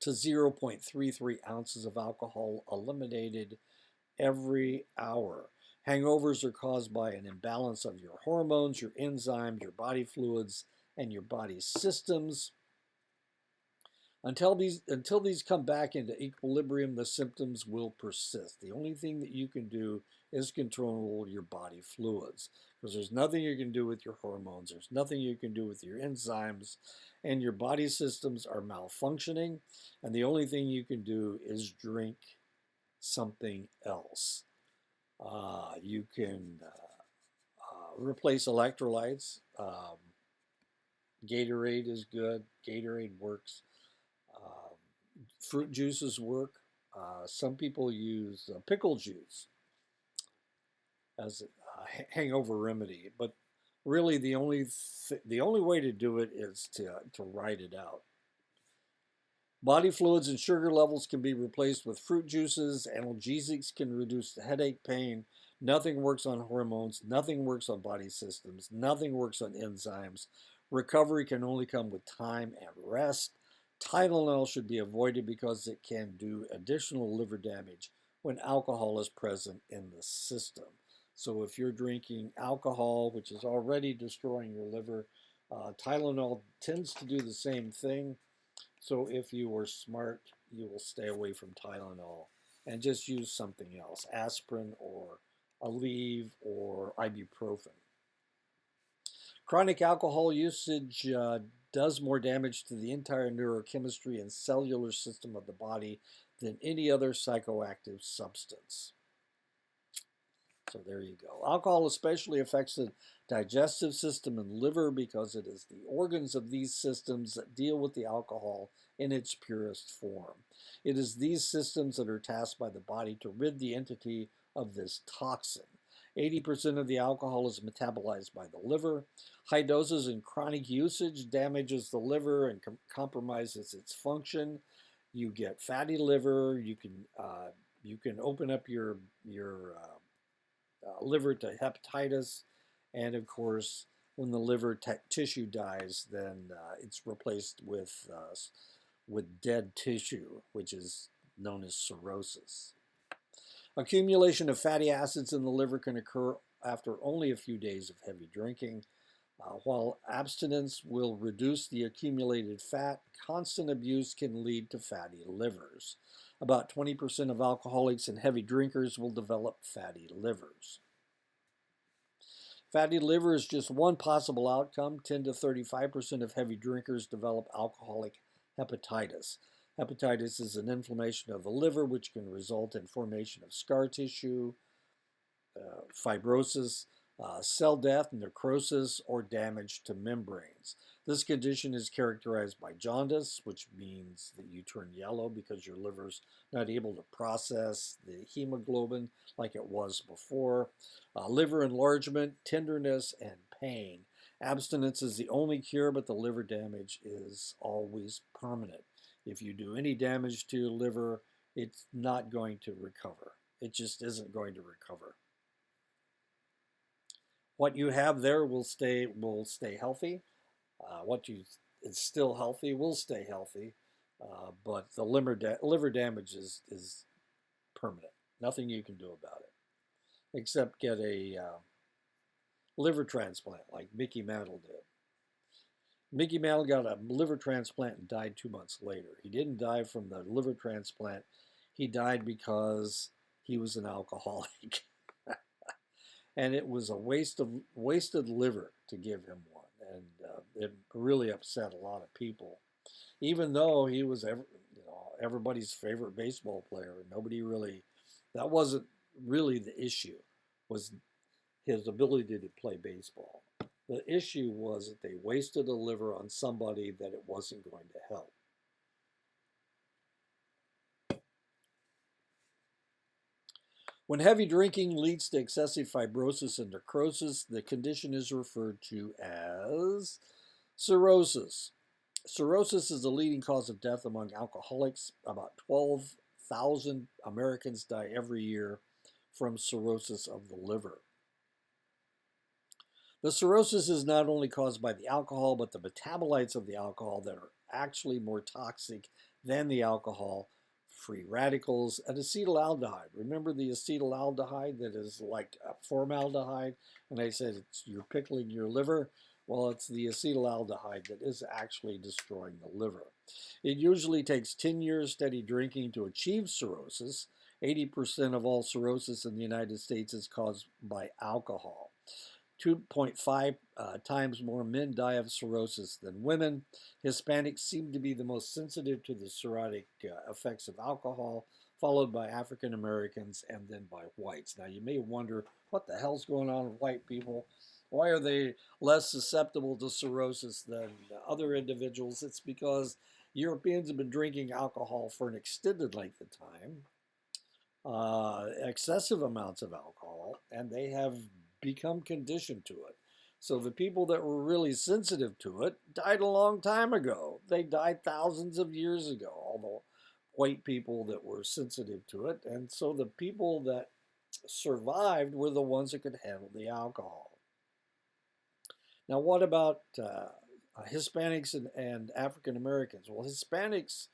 to 0.33 ounces of alcohol eliminated every hour. Hangovers are caused by an imbalance of your hormones, your enzymes, your body fluids, and your body systems. Until these come back into equilibrium, the symptoms will persist. The only thing that you can do is control your body fluids, because there's nothing you can do with your hormones, there's nothing you can do with your enzymes, and your body systems are malfunctioning, and the only thing you can do is drink something else. You can replace electrolytes. Gatorade is good. Gatorade works. Fruit juices work. Some people use pickle juice as a hangover remedy, but really the only way to do it is to ride it out. Body fluids and sugar levels can be replaced with fruit juices. Analgesics can reduce the headache pain. Nothing works on hormones. Nothing works on body systems. Nothing works on enzymes. Recovery can only come with time and rest. Tylenol should be avoided because it can do additional liver damage when alcohol is present in the system. So if you're drinking alcohol, which is already destroying your liver, Tylenol tends to do the same thing. So if you are smart, you will stay away from Tylenol and just use something else, aspirin or Aleve or ibuprofen. Chronic alcohol usage does more damage to the entire neurochemistry and cellular system of the body than any other psychoactive substance. So there you go. Alcohol especially affects the digestive system and liver because it is the organs of these systems that deal with the alcohol in its purest form. It is these systems that are tasked by the body to rid the entity of this toxin. 80% of the alcohol is metabolized by the liver. High doses and chronic usage damages the liver and compromises its function. You get fatty liver. You can open up your liver to hepatitis, and of course, when the liver tissue dies, then it's replaced with dead tissue, which is known as cirrhosis. Accumulation of fatty acids in the liver can occur after only a few days of heavy drinking. While abstinence will reduce the accumulated fat, constant abuse can lead to fatty livers. About 20% of alcoholics and heavy drinkers will develop fatty livers. Fatty liver is just one possible outcome. 10 to 35% of heavy drinkers develop alcoholic hepatitis. Hepatitis is an inflammation of the liver which can result in formation of scar tissue, fibrosis, cell death, necrosis, or damage to membranes. This condition is characterized by jaundice, which means that you turn yellow because your liver's not able to process the hemoglobin like it was before. Liver enlargement, tenderness, and pain. Abstinence is the only cure, but the liver damage is always permanent. If you do any damage to your liver, it's not going to recover. It just isn't going to recover. What you have there will stay healthy. What is still healthy will stay healthy, but the liver damage is permanent. Nothing you can do about it, except get a liver transplant like Mickey Mantle did. Mickey Mantle got a liver transplant and died 2 months later. He didn't die from the liver transplant. He died because he was an alcoholic. and it was a wasted liver to give him one, and it really upset a lot of people. Even though he was everybody's favorite baseball player, nobody really that wasn't really the issue. Was his ability to play baseball. The issue was that they wasted a liver on somebody that it wasn't going to help. When heavy drinking leads to excessive fibrosis and necrosis, the condition is referred to as cirrhosis. Cirrhosis is the leading cause of death among alcoholics. About 12,000 Americans die every year from cirrhosis of the liver. The cirrhosis is not only caused by the alcohol, but the metabolites of the alcohol that are actually more toxic than the alcohol. Free radicals and acetaldehyde. Remember the acetaldehyde that is like a formaldehyde? And I said you're pickling your liver. Well, it's the acetaldehyde that is actually destroying the liver. It usually takes 10 years steady drinking to achieve cirrhosis. 80% of all cirrhosis in the United States is caused by alcohol. 2.5 times more men die of cirrhosis than women. Hispanics seem to be the most sensitive to the cirrhotic effects of alcohol, followed by African Americans and then by whites. Now, you may wonder, what the hell's going on with white people? Why are they less susceptible to cirrhosis than other individuals? It's because Europeans have been drinking alcohol for an extended length of time, excessive amounts of alcohol, and they have become conditioned to it. So the people that were really sensitive to it died a long time ago. They died thousands of years ago, although white people that were sensitive to it. And so the people that survived were the ones that could handle the alcohol. Now, what about Hispanics and African Americans? Well, Hispanics,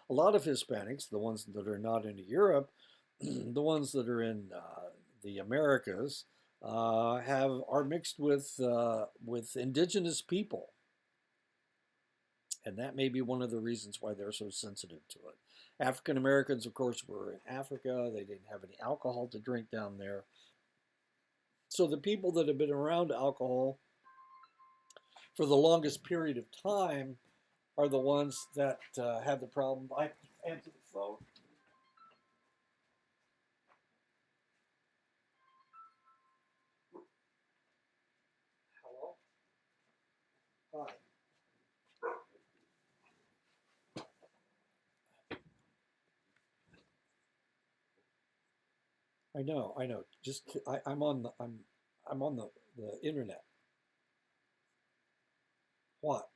a lot of Hispanics, the ones that are not in Europe, the ones that are in the Americas, are mixed with indigenous people, and that may be one of the reasons why they're so sensitive to it. African Americans, of course, were in Africa. They didn't have any alcohol to drink down there. So the people that have been around alcohol for the longest period of time are the ones that had the problem. I answered the phone. Hello? Hi. I know. Just I'm on the internet. What?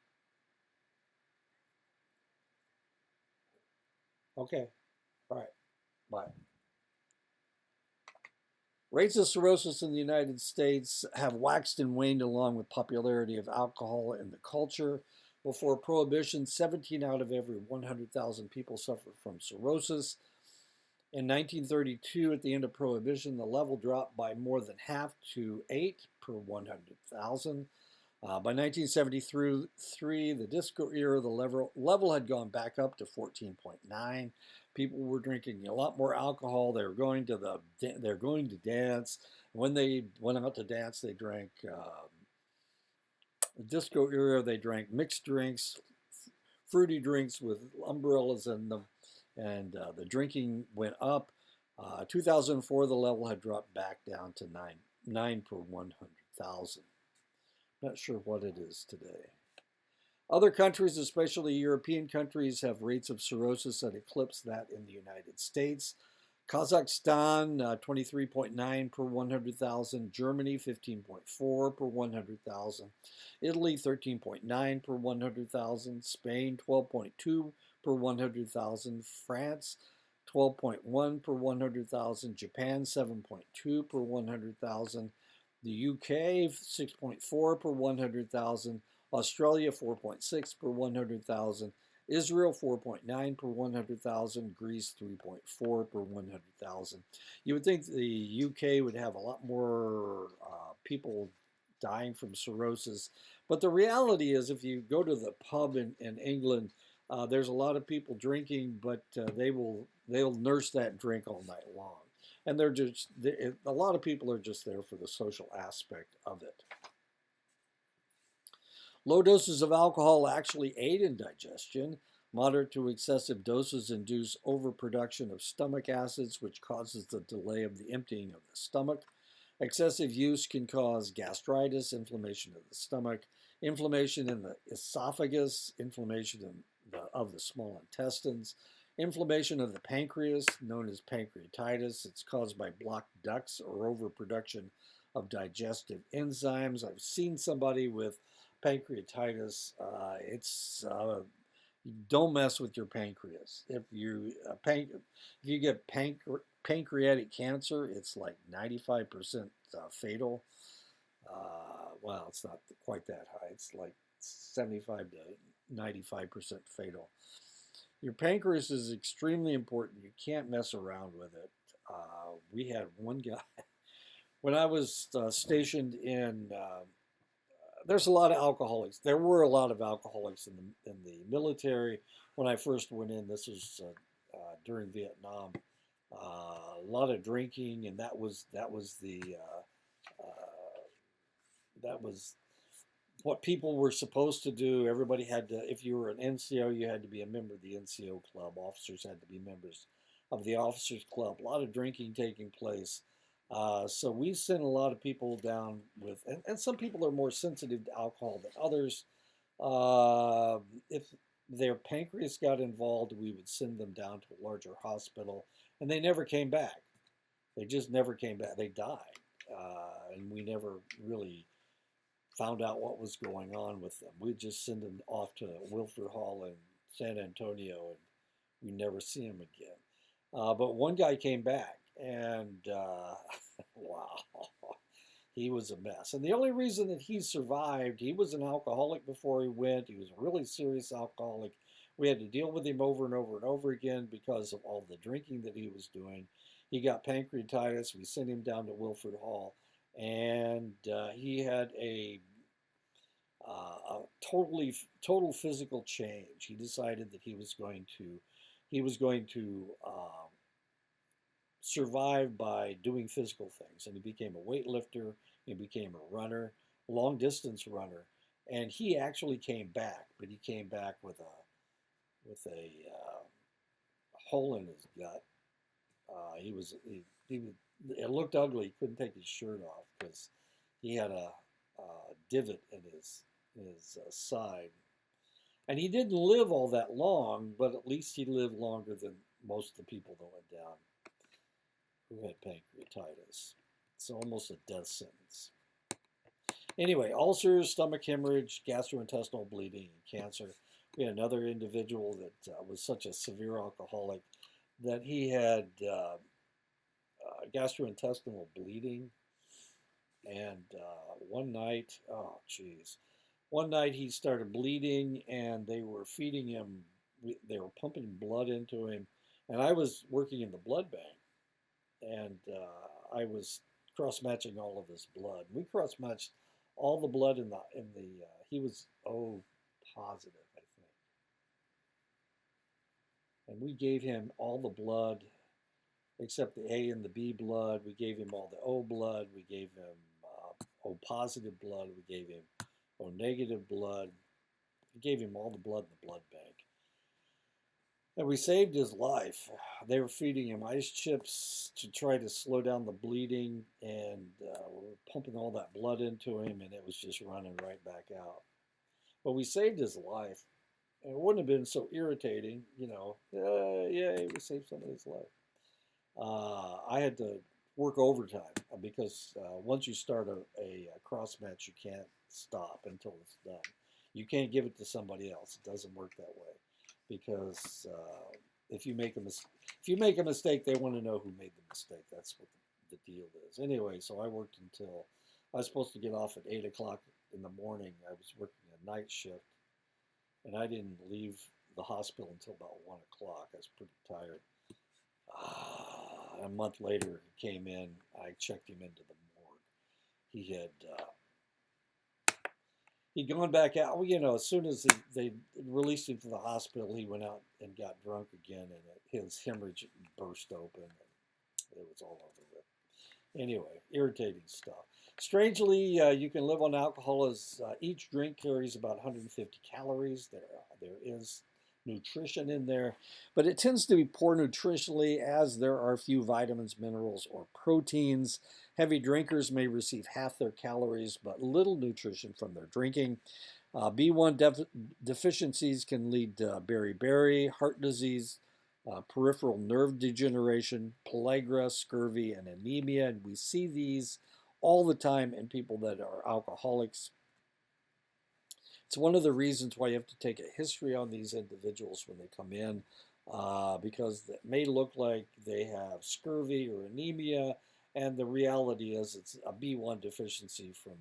Okay. All right. Bye. Rates of cirrhosis in the United States have waxed and waned along with popularity of alcohol in the culture. Before Prohibition, 17 out of every 100,000 people suffered from cirrhosis. In 1932, at the end of Prohibition, the level dropped by more than half to 8 per 100,000. By 1973, the disco era, the level had gone back up to 14.9. People were drinking a lot more alcohol. They're going to dance. When they went out to dance, they drank the disco era. They drank mixed drinks, fruity drinks with umbrellas in them, and the drinking went up. 2004, the level had dropped back down to 9 per 100,000. Not sure what it is today. Other countries, especially European countries, have rates of cirrhosis that eclipse that in the United States. Kazakhstan, 23.9 per 100,000. Germany, 15.4 per 100,000. Italy, 13.9 per 100,000. Spain, 12.2 per 100,000. France, 12.1 per 100,000. Japan, 7.2 per 100,000. The UK, 6.4 per 100,000. Australia, 4.6 per 100,000. Israel, 4.9 per 100,000. Greece, 3.4 per 100,000. You would think the UK would have a lot more people dying from cirrhosis. But the reality is, if you go to the pub in England, there's a lot of people drinking, but they'll nurse that drink all night long. And a lot of people are just there for the social aspect of it. Low doses of alcohol actually aid in digestion. Moderate to excessive doses induce overproduction of stomach acids, which causes the delay of the emptying of the stomach. Excessive use can cause gastritis, inflammation of the stomach, inflammation in the esophagus, inflammation of the small intestines, inflammation of the pancreas, known as pancreatitis. It's caused by blocked ducts or overproduction of digestive enzymes. I've seen somebody with pancreatitis. Don't mess with your pancreas. If you get pancreatic cancer, it's like 95% fatal. Well, it's not quite that high. It's like 75 to 95% fatal. Your pancreas is extremely important. You can't mess around with it. We had one guy when I was stationed in. There's a lot of alcoholics. There were a lot of alcoholics in the military when I first went in. This was during Vietnam. A lot of drinking, and that was what people were supposed to do. Everybody had to. If you were an NCO, you had to be a member of the NCO club. Officers had to be members of the officers club. A lot of drinking taking place. So we sent a lot of people down with, and some people are more sensitive to alcohol than others. If their pancreas got involved, we would send them down to a larger hospital, and they never came back. They just never came back. They died, and we never really found out what was going on with them. We'd just send them off to Wilford Hall in San Antonio, and we never see them again. But one guy came back, and wow, he was a mess. And the only reason that he survived, he was an alcoholic before he went. He was a really serious alcoholic. We had to deal with him over and over and over again because of all the drinking that he was doing. He got pancreatitis. We sent him down to Wilford Hall, and he had a total physical change. He decided that he was going to survive by doing physical things, and he became a weightlifter. He became a runner, long distance runner, and he actually came back, but he came back with a hole in his gut. It looked ugly. He couldn't take his shirt off because he had a divot in his side. And he didn't live all that long, but at least he lived longer than most of the people that went down who had pancreatitis. It's almost a death sentence. Anyway, ulcers, stomach hemorrhage, gastrointestinal bleeding, and cancer. We had another individual that was such a severe alcoholic that he had gastrointestinal bleeding. And one night, one night he started bleeding, and they were feeding him, they were pumping blood into him. And I was working in the blood bank, and I was cross-matching all of his blood. We cross-matched all the blood he was O positive, I think. And we gave him all the blood except the A and the B blood. We gave him all the O blood. We gave him O positive blood. We gave him O negative blood. We gave him all the blood in the blood bank. And we saved his life. They were feeding him ice chips to try to slow down the bleeding, and we were pumping all that blood into him, and it was just running right back out. But we saved his life. And it wouldn't have been so irritating, yay, we saved somebody's life. I had to work overtime because once you start a cross match, you can't stop until it's done. You can't give it to somebody else. It doesn't work that way, because if you make a mistake, they want to know who made the mistake. That's what the deal is. Anyway, so I worked until I was supposed to get off at 8 o'clock in the morning. I was working a night shift, and I didn't leave the hospital until about 1 o'clock. I was pretty tired. A month later, he came in. I checked him into the morgue. He'd gone back out. Well, as soon as they released him from the hospital, he went out and got drunk again, and his hemorrhage burst open. It was all over it. Anyway, irritating stuff. Strangely, you can live on alcohol as each drink carries about 150 calories. There is nutrition in there, but it tends to be poor nutritionally as there are few vitamins, minerals, or proteins. Heavy drinkers may receive half their calories, but little nutrition from their drinking. B1 deficiencies can lead to beriberi, heart disease, peripheral nerve degeneration, pellagra, scurvy, and anemia. And we see these all the time in people that are alcoholics. It's one of the reasons why you have to take a history on these individuals when they come in, because it may look like they have scurvy or anemia, and the reality is it's a B1 deficiency from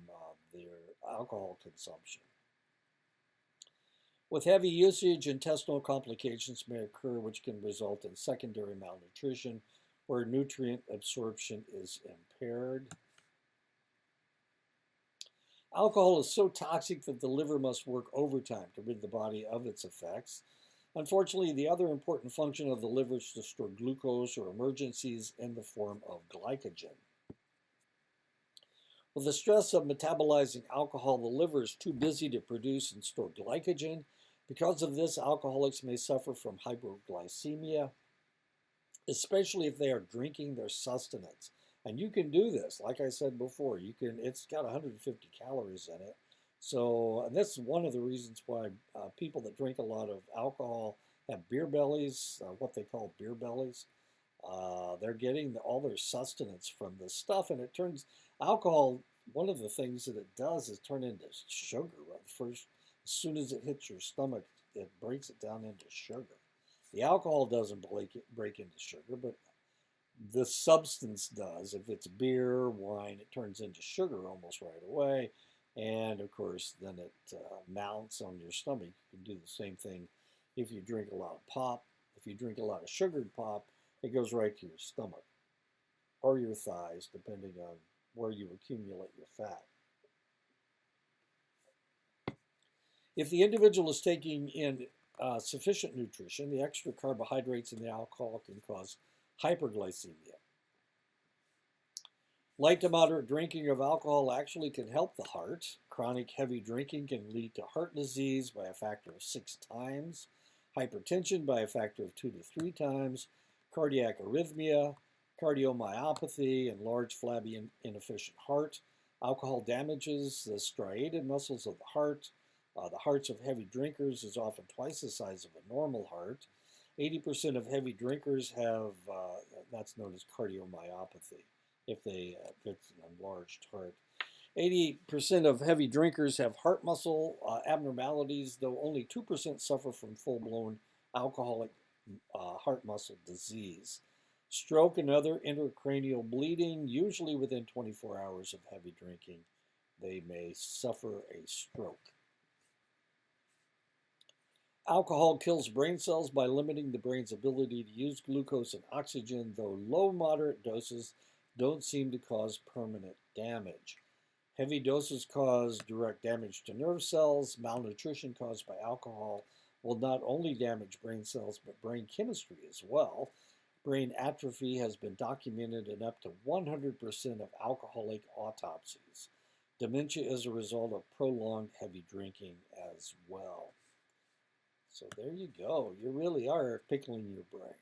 their alcohol consumption. With heavy usage, intestinal complications may occur, which can result in secondary malnutrition, where nutrient absorption is impaired. Alcohol is so toxic that the liver must work overtime to rid the body of its effects. Unfortunately, the other important function of the liver is to store glucose or emergencies in the form of glycogen. With the stress of metabolizing alcohol, the liver is too busy to produce and store glycogen. Because of this, alcoholics may suffer from hypoglycemia, especially if they are drinking their sustenance. And you can do this, like I said before. It's got 150 calories in it. So, and this is one of the reasons why people that drink a lot of alcohol have beer bellies, what they call beer bellies. They're getting all their sustenance from this stuff, and it turns alcohol. One of the things that it does is turn into sugar. First, as soon as it hits your stomach, it breaks it down into sugar. The alcohol doesn't break into sugar, but the substance does. If it's beer, wine, it turns into sugar almost right away. And of course, then it mounts on your stomach. You can do the same thing if you drink a lot of pop. If you drink a lot of sugared pop, it goes right to your stomach or your thighs, depending on where you accumulate your fat. If the individual is taking in sufficient nutrition, the extra carbohydrates in the alcohol can cause hyperglycemia. Light to moderate drinking of alcohol actually can help the heart. Chronic heavy drinking can lead to heart disease by a factor of 6 times, hypertension by a factor of 2 to 3 times, cardiac arrhythmia, cardiomyopathy, and large, flabby, inefficient heart. Alcohol damages the striated muscles of the heart. The hearts of heavy drinkers is often twice the size of a normal heart. 80% of heavy drinkers have, that's known as cardiomyopathy, if it's an enlarged heart. 80% of heavy drinkers have heart muscle abnormalities, though only 2% suffer from full-blown alcoholic heart muscle disease. Stroke and other intracranial bleeding, usually within 24 hours of heavy drinking, they may suffer a stroke. Alcohol kills brain cells by limiting the brain's ability to use glucose and oxygen, though low moderate doses don't seem to cause permanent damage. Heavy doses cause direct damage to nerve cells. Malnutrition caused by alcohol will not only damage brain cells, but brain chemistry as well. Brain atrophy has been documented in up to 100% of alcoholic autopsies. Dementia is a result of prolonged heavy drinking as well. So there you go. You really are pickling your brain.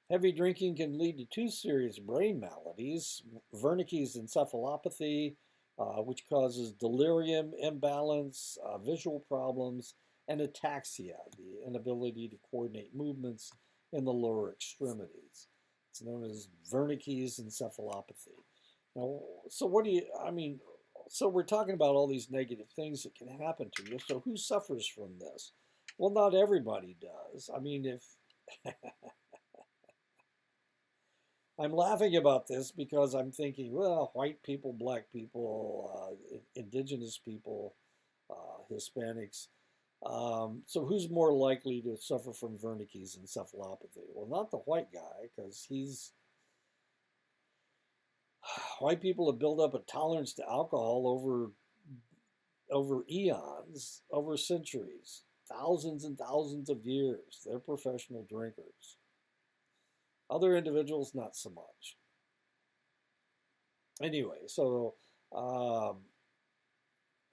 Heavy drinking can lead to 2 serious brain maladies: Wernicke's encephalopathy, which causes delirium, imbalance, visual problems, and ataxia, the inability to coordinate movements in the lower extremities. It's known as Wernicke's encephalopathy. Now, so so we're talking about all these negative things that can happen to you. So who suffers from this? Well, not everybody does. If I'm laughing about this because I'm thinking, well, white people, black people, indigenous people, Hispanics. So who's more likely to suffer from Wernicke's encephalopathy? Well, not the white guy, because white people have built up a tolerance to alcohol over eons, over centuries, thousands and thousands of years. They're professional drinkers. Other individuals, not so much. Anyway, so um,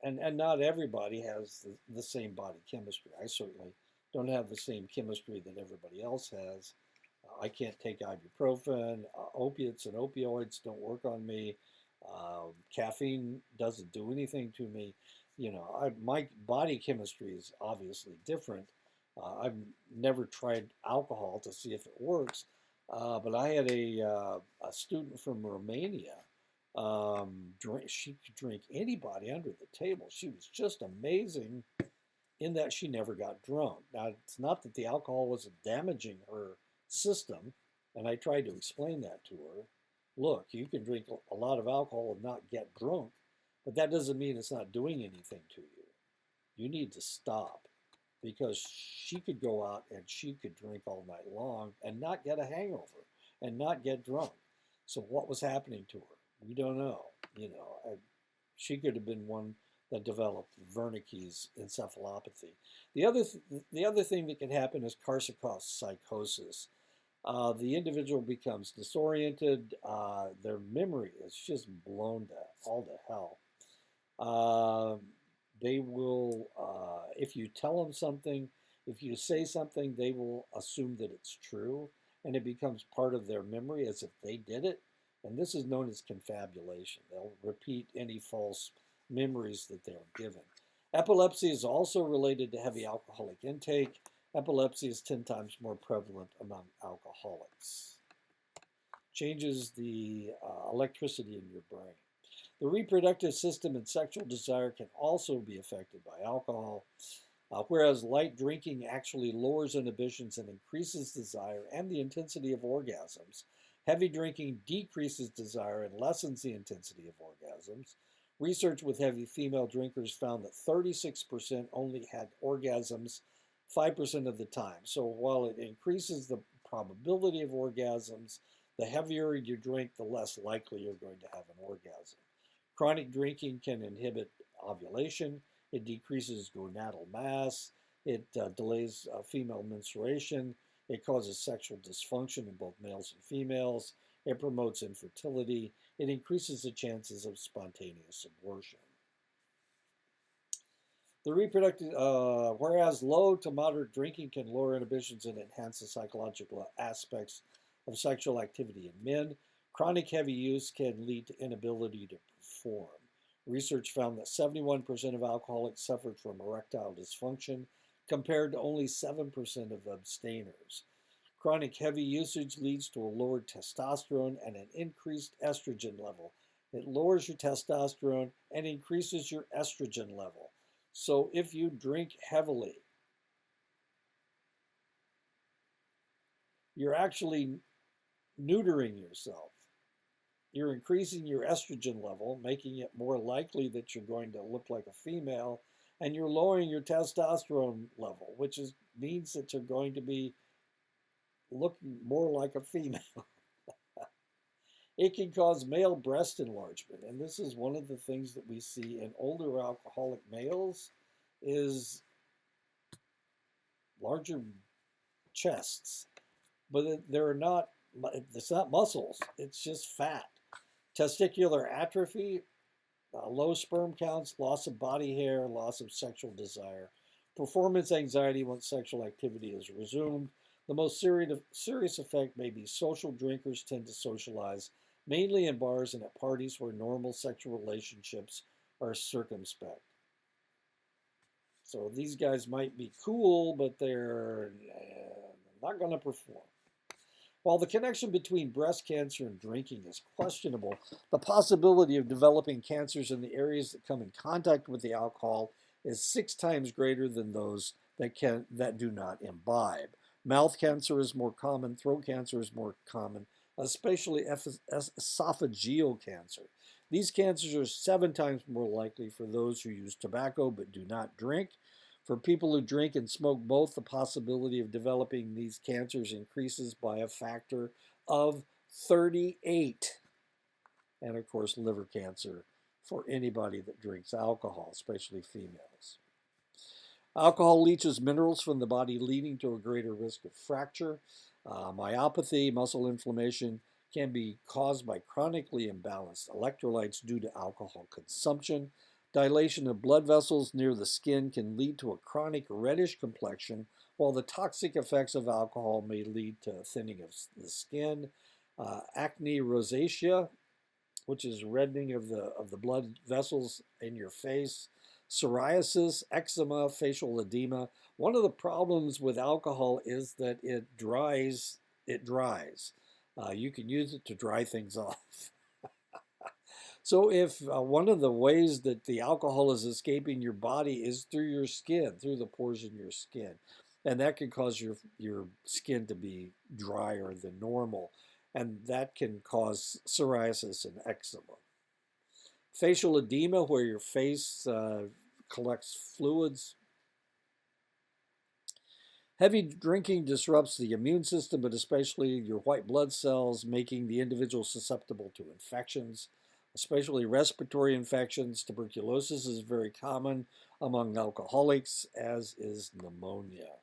and not everybody has the same body chemistry. I certainly don't have the same chemistry that everybody else has. I can't take ibuprofen. Opiates and opioids don't work on me. Caffeine doesn't do anything to me. My body chemistry is obviously different. I've never tried alcohol to see if it works, but I had a student from Romania. She could drink anybody under the table. She was just amazing in that she never got drunk. Now, it's not that the alcohol wasn't damaging her system, and I tried to explain that to her. Look, you can drink a lot of alcohol and not get drunk, but that doesn't mean it's not doing anything to you. You need to stop because she could go out and she could drink all night long and not get a hangover and not get drunk. So what was happening to her? We don't know. She could have been one that developed Wernicke's encephalopathy. The other thing that can happen is Korsakoff's psychosis. The individual becomes disoriented. Their memory is just blown to all to hell. They will, if you tell them something, if you say something, they will assume that it's true, and it becomes part of their memory as if they did it. And this is known as confabulation. They'll repeat any false memories that they are given. Epilepsy is also related to heavy alcoholic intake. Epilepsy is 10 times more prevalent among alcoholics. Changes the electricity in your brain. The reproductive system and sexual desire can also be affected by alcohol, whereas light drinking actually lowers inhibitions and increases desire and the intensity of orgasms. Heavy drinking decreases desire and lessens the intensity of orgasms. Research with heavy female drinkers found that 36% only had orgasms 5% of the time. So while it increases the probability of orgasms, the heavier you drink, the less likely you're going to have an orgasm. Chronic drinking can inhibit ovulation. It decreases gonadal mass. It delays female menstruation. It causes sexual dysfunction in both males and females. It promotes infertility. It increases the chances of spontaneous abortion. The reproductive, whereas low to moderate drinking can lower inhibitions and enhance the psychological aspects of sexual activity in men, chronic heavy use can lead to inability to perform. Research found that 71% of alcoholics suffered from erectile dysfunction, compared to only 7% of abstainers. Chronic heavy usage leads to a lowered testosterone and an increased estrogen level. It lowers your testosterone and increases your estrogen level. So if you drink heavily, you're actually neutering yourself. You're increasing your estrogen level, making it more likely that you're going to look like a female, and you're lowering your testosterone level, which means that you're going to be looking more like a female. It can cause male breast enlargement, and this is one of the things that we see in older alcoholic males is larger chests, but it's not muscles, it's just fat. Testicular atrophy, low sperm counts, loss of body hair, loss of sexual desire, performance anxiety once sexual activity is resumed. The most serious effect may be social drinkers tend to socialize mainly in bars and at parties where normal sexual relationships are circumspect. So these guys might be cool, but they're not going to perform. While the connection between breast cancer and drinking is questionable, the possibility of developing cancers in the areas that come in contact with the alcohol is 6 times greater than those that do not imbibe. Mouth cancer is more common, throat cancer is more common, especially esophageal cancer. These cancers are 7 times more likely for those who use tobacco but do not drink. For people who drink and smoke both, the possibility of developing these cancers increases by a factor of 38. And of course, liver cancer for anybody that drinks alcohol, especially females. Alcohol leaches minerals from the body, leading to a greater risk of fracture. Myopathy, muscle inflammation, can be caused by chronically imbalanced electrolytes due to alcohol consumption. Dilation of blood vessels near the skin can lead to a chronic reddish complexion, while the toxic effects of alcohol may lead to thinning of the skin. Acne rosacea, which is reddening of the blood vessels in your face. Psoriasis, eczema, facial edema. One of the problems with alcohol is that it dries. It dries. You can use it to dry things off. So if one of the ways that the alcohol is escaping your body is through your skin, through the pores in your skin, and that can cause your skin to be drier than normal, and that can cause psoriasis and eczema. Facial edema, where your face collects fluids. Heavy drinking disrupts the immune system, but especially your white blood cells, making the individual susceptible to infections, especially respiratory infections. Tuberculosis is very common among alcoholics, as is pneumonia.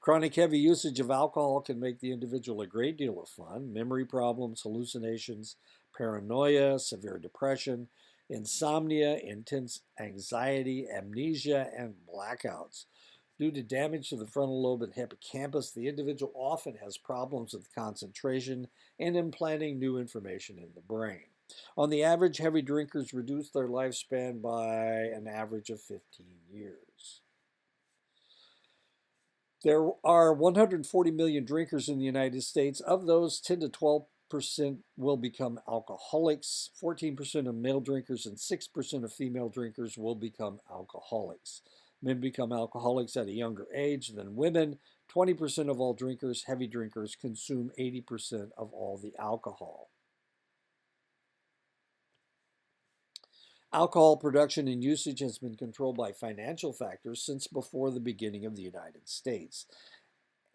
Chronic heavy usage of alcohol can make the individual a great deal of fun. Memory problems, hallucinations, paranoia, severe depression, insomnia, intense anxiety, amnesia, and blackouts. Due to damage to the frontal lobe and hippocampus, the individual often has problems with concentration and implanting new information in the brain. On the average, heavy drinkers reduce their lifespan by an average of 15 years. There are 140 million drinkers in the United States. Of those, 10 to 12% will become alcoholics. 14% of male drinkers and 6% of female drinkers will become alcoholics. Men become alcoholics at a younger age than women. 20% of all drinkers, heavy drinkers, consume 80% of all the alcohol. Alcohol production and usage has been controlled by financial factors since before the beginning of the United States.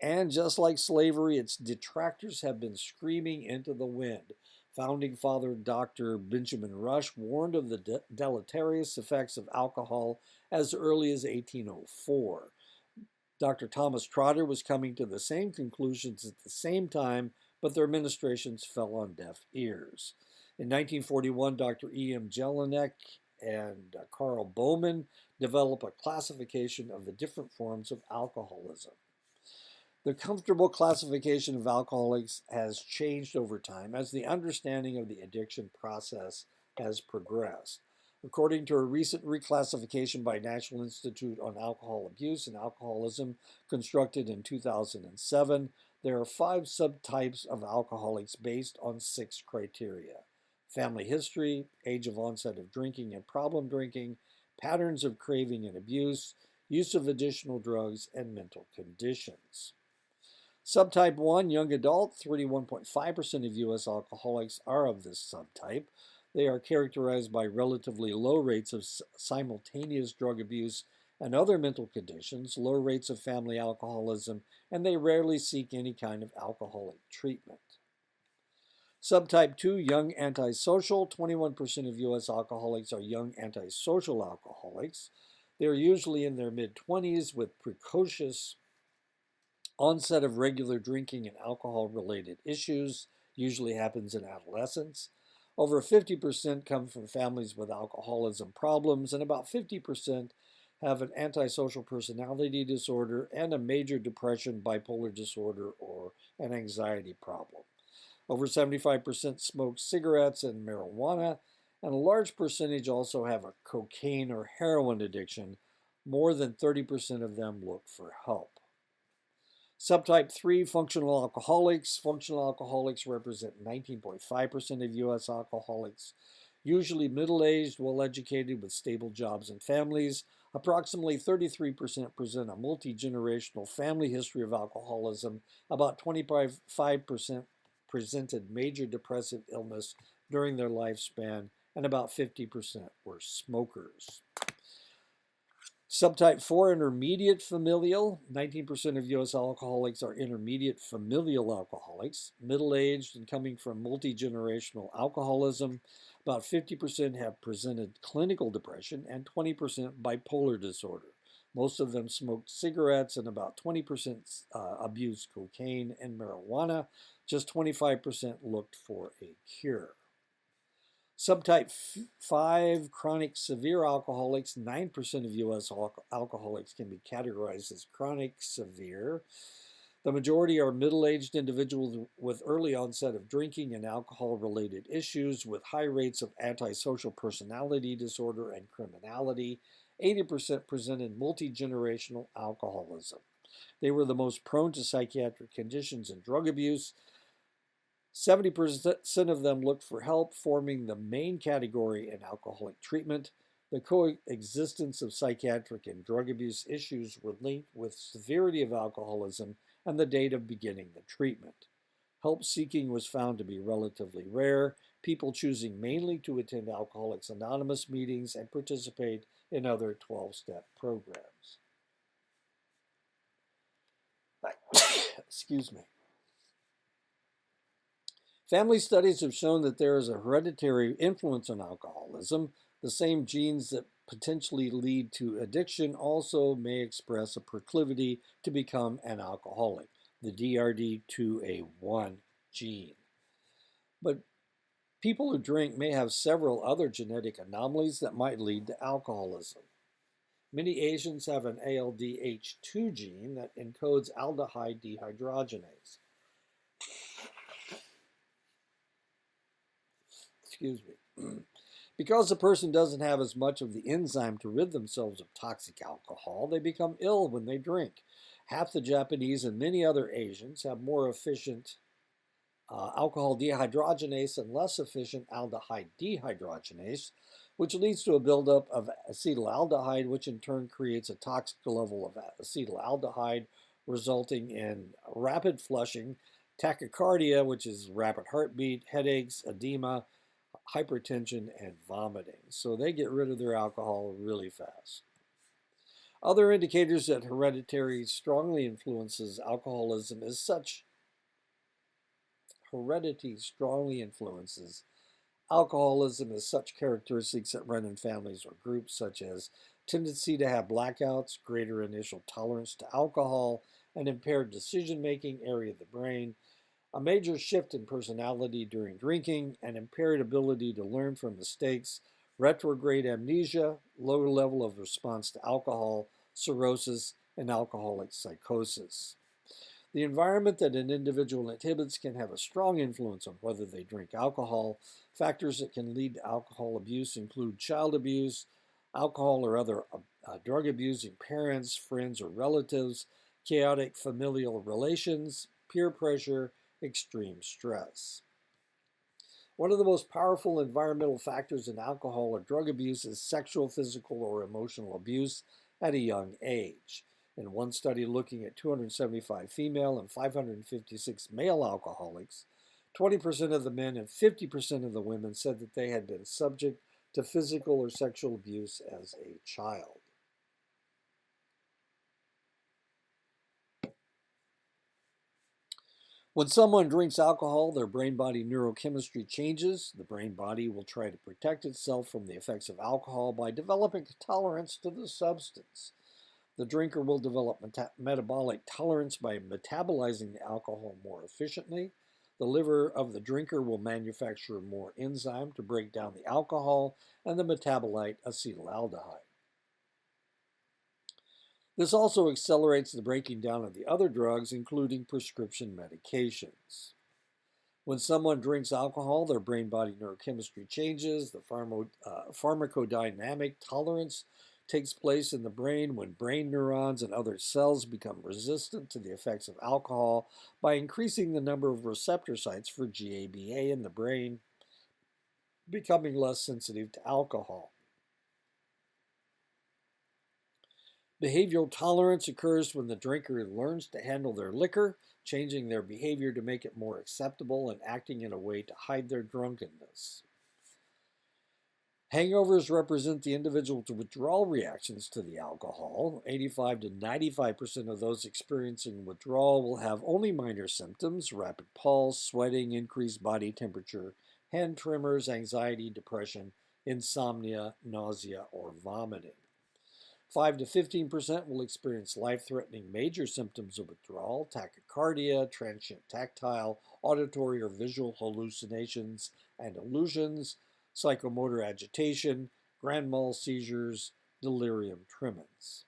And just like slavery, its detractors have been screaming into the wind. Founding father Dr. Benjamin Rush warned of the deleterious effects of alcohol as early as 1804. Dr. Thomas Trotter was coming to the same conclusions at the same time, but their administrations fell on deaf ears. In 1941, Dr. E.M. Jelinek and Carl Bowman developed a classification of the different forms of alcoholism. The comfortable classification of alcoholics has changed over time as the understanding of the addiction process has progressed. According to a recent reclassification by National Institute on Alcohol Abuse and Alcoholism constructed in 2007, there are 5 subtypes of alcoholics based on 6 criteria: family history, age of onset of drinking and problem drinking, patterns of craving and abuse, use of additional drugs, and mental conditions. Subtype 1, young adult, 31.5% of U.S. alcoholics are of this subtype. They are characterized by relatively low rates of simultaneous drug abuse and other mental conditions, low rates of family alcoholism, and they rarely seek any kind of alcoholic treatment. Subtype 2, young antisocial, 21% of U.S. alcoholics are young antisocial alcoholics. They're usually in their mid-20s with precocious onset of regular drinking and alcohol-related issues, usually happens in adolescence. Over 50% come from families with alcoholism problems, and about 50% have an antisocial personality disorder and a major depression, bipolar disorder, or an anxiety problem. Over 75% smoke cigarettes and marijuana, and a large percentage also have a cocaine or heroin addiction. More than 30% of them look for help. Subtype 3, functional alcoholics. Functional alcoholics represent 19.5% of U.S. alcoholics, usually middle-aged, well-educated, with stable jobs and families. Approximately 33% present a multi-generational family history of alcoholism. About 25% presented major depressive illness during their lifespan, and about 50% were smokers. Subtype 4, intermediate familial. 19% of U.S. alcoholics are intermediate familial alcoholics, middle-aged and coming from multi-generational alcoholism. About 50% have presented clinical depression and 20% bipolar disorder. Most of them smoked cigarettes, and about 20% abused cocaine and marijuana. Just 25% looked for a cure. Subtype 5 chronic severe alcoholics, 9% of U.S. alcoholics can be categorized as chronic severe. The majority are middle-aged individuals with early onset of drinking and alcohol-related issues with high rates of antisocial personality disorder and criminality. 80% presented multi-generational alcoholism. They were the most prone to psychiatric conditions and drug abuse. 70% of them looked for help, forming the main category in alcoholic treatment. The coexistence of psychiatric and drug abuse issues were linked with severity of alcoholism and the date of beginning the treatment. Help seeking was found to be relatively rare, people choosing mainly to attend Alcoholics Anonymous meetings and participate in other 12-step programs. Excuse me. Family studies have shown that there is a hereditary influence on alcoholism. The same genes that potentially lead to addiction also may express a proclivity to become an alcoholic, the DRD2A1 gene. But people who drink may have several other genetic anomalies that might lead to alcoholism. Many Asians have an ALDH2 gene that encodes aldehyde dehydrogenase. Excuse me. Because the person doesn't have as much of the enzyme to rid themselves of toxic alcohol, they become ill when they drink. Half the Japanese and many other Asians have more efficient alcohol dehydrogenase and less efficient aldehyde dehydrogenase, which leads to a buildup of acetaldehyde, which in turn creates a toxic level of acetaldehyde, resulting in rapid flushing, tachycardia, which is rapid heartbeat, headaches, edema, hypertension, and vomiting. So they get rid of their alcohol really fast. Other indicators that heredity strongly influences alcoholism is such characteristics that run in families or groups, such as tendency to have blackouts, greater initial tolerance to alcohol, an impaired decision-making area of the brain, a major shift in personality during drinking, an impaired ability to learn from mistakes, retrograde amnesia, low level of response to alcohol, cirrhosis, and alcoholic psychosis. The environment that an individual inhibits can have a strong influence on whether they drink alcohol. Factors that can lead to alcohol abuse include child abuse, alcohol or other drug abusing parents, friends, or relatives, chaotic familial relations, peer pressure, extreme stress. One of the most powerful environmental factors in alcohol or drug abuse is sexual, physical, or emotional abuse at a young age. In one study looking at 275 female and 556 male alcoholics, 20% of the men and 50% of the women said that they had been subject to physical or sexual abuse as a child. When someone drinks alcohol, their brain-body neurochemistry changes. The brain-body will try to protect itself from the effects of alcohol by developing tolerance to the substance. The drinker will develop metabolic tolerance by metabolizing the alcohol more efficiently. The liver of the drinker will manufacture more enzyme to break down the alcohol and the metabolite acetaldehyde. This also accelerates the breaking down of the other drugs, including prescription medications. When someone drinks alcohol, their brain-body neurochemistry changes. The pharmacodynamic tolerance takes place in the brain when brain neurons and other cells become resistant to the effects of alcohol by increasing the number of receptor sites for GABA in the brain, becoming less sensitive to alcohol. Behavioral tolerance occurs when the drinker learns to handle their liquor, changing their behavior to make it more acceptable and acting in a way to hide their drunkenness. Hangovers represent the individual's withdrawal reactions to the alcohol. 85 to 95% of those experiencing withdrawal will have only minor symptoms: rapid pulse, sweating, increased body temperature, hand tremors, anxiety, depression, insomnia, nausea, or vomiting. 5 to 15% will experience life-threatening major symptoms of withdrawal, tachycardia, transient tactile, auditory or visual hallucinations and illusions, psychomotor agitation, grand mal seizures, delirium tremens.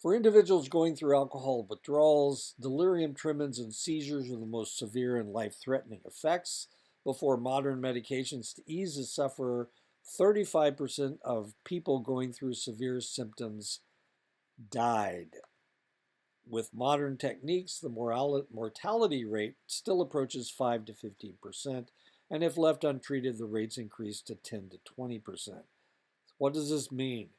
For individuals going through alcohol withdrawals, delirium tremens and seizures are the most severe and life-threatening effects. Before modern medications to ease the sufferer, 35% of people going through severe symptoms died. With modern techniques, the mortality rate still approaches 5 to 15%, and if left untreated, the rates increase to 10 to 20%. What does this mean?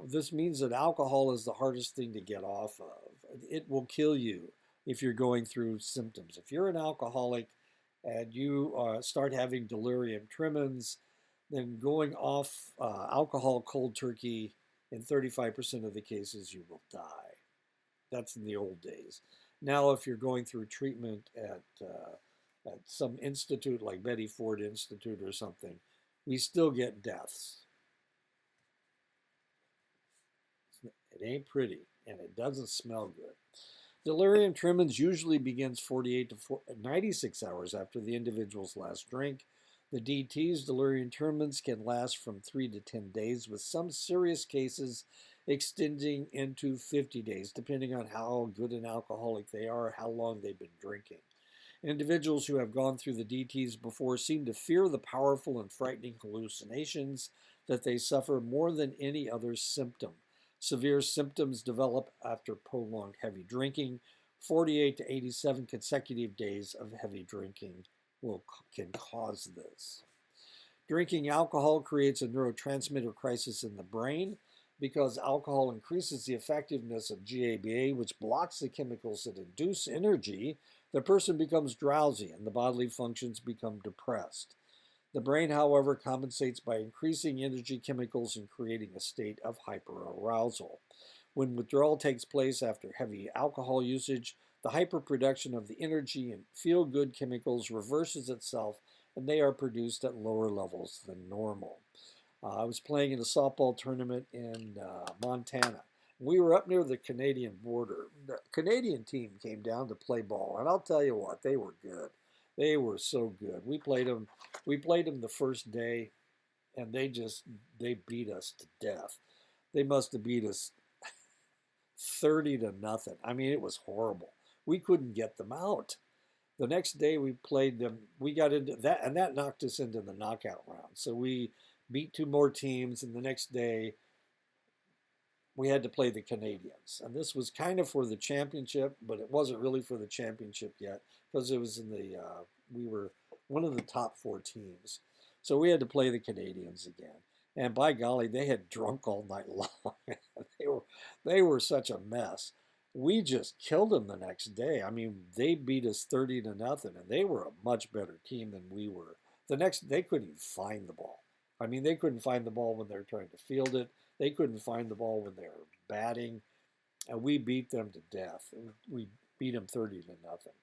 This means that alcohol is the hardest thing to get off of. It will kill you if you're going through symptoms. If you're an alcoholic and you start having delirium tremens, then going off alcohol cold turkey, in 35% of the cases, you will die. That's in the old days. Now, if you're going through treatment at some institute like Betty Ford Institute or something, we still get deaths. It ain't pretty, and it doesn't smell good. Delirium tremens usually begins 48 to 96 hours after the individual's last drink. The DT's delirium tremens can last from 3 to 10 days, with some serious cases extending into 50 days, depending on how good an alcoholic they are, how long they've been drinking. Individuals who have gone through the DTs before seem to fear the powerful and frightening hallucinations that they suffer more than any other symptom. Severe symptoms develop after prolonged heavy drinking. 48 to 87 consecutive days of heavy drinking can cause this. Drinking alcohol creates a neurotransmitter crisis in the brain because alcohol increases the effectiveness of GABA, which blocks the chemicals that induce energy. The person becomes drowsy and the bodily functions become depressed. The brain, however, compensates by increasing energy chemicals and creating a state of hyperarousal. When withdrawal takes place after heavy alcohol usage, the hyperproduction of the energy and feel-good chemicals reverses itself, and they are produced at lower levels than normal. I was playing in a softball tournament in Montana. We were up near the Canadian border. The Canadian team came down to play ball, and I'll tell you what, they were good. They were so good. We played them the first day, and they beat us to death. They must have beat us 30 to nothing. I mean, it was horrible. We couldn't get them out. The next day we played them. We got into that, and that knocked us into the knockout round. So we beat two more teams, and the next day we had to play the Canadians. And this was kind of for the championship, but it wasn't really for the championship yet because it was in the, we were one of the top four teams. So we had to play the Canadians again. And by golly, they had drunk all night long. they were such a mess. We just killed them the next day. I mean, they beat us 30 to nothing, and they were a much better team than we were. They couldn't even find the ball. I mean, they couldn't find the ball when they were trying to field it. They couldn't find the ball when they were batting, and we beat them to death. We beat them 30 to nothing.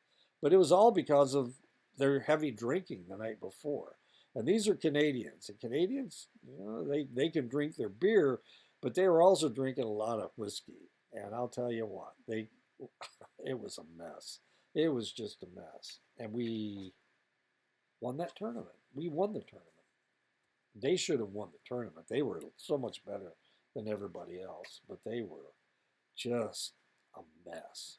But it was all because of their heavy drinking the night before. And these are Canadians. And Canadians, you know, they can drink their beer, but they were also drinking a lot of whiskey. And I'll tell you what, it was a mess. It was just a mess. And we won that tournament. We won the tournament. They should have won the tournament. They were so much better than everybody else, but they were just a mess.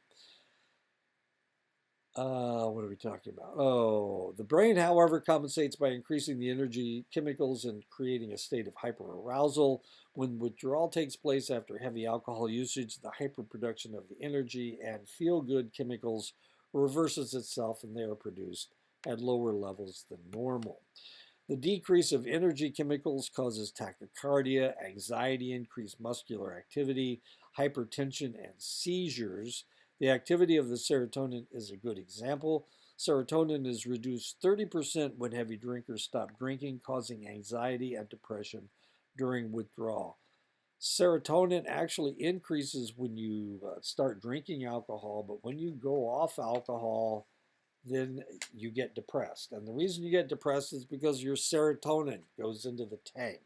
What are we talking about? Oh, the brain, however, compensates by increasing the energy chemicals and creating a state of hyperarousal. When withdrawal takes place after heavy alcohol usage, the hyperproduction of the energy and feel-good chemicals reverses itself, and they are produced at lower levels than normal. The decrease of energy chemicals causes tachycardia, anxiety, increased muscular activity, hypertension, and seizures. The activity of the serotonin is a good example. Serotonin is reduced 30% when heavy drinkers stop drinking, causing anxiety and depression during withdrawal. Serotonin actually increases when you start drinking alcohol, but when you go off alcohol, then you get depressed. And the reason you get depressed is because your serotonin goes into the tank.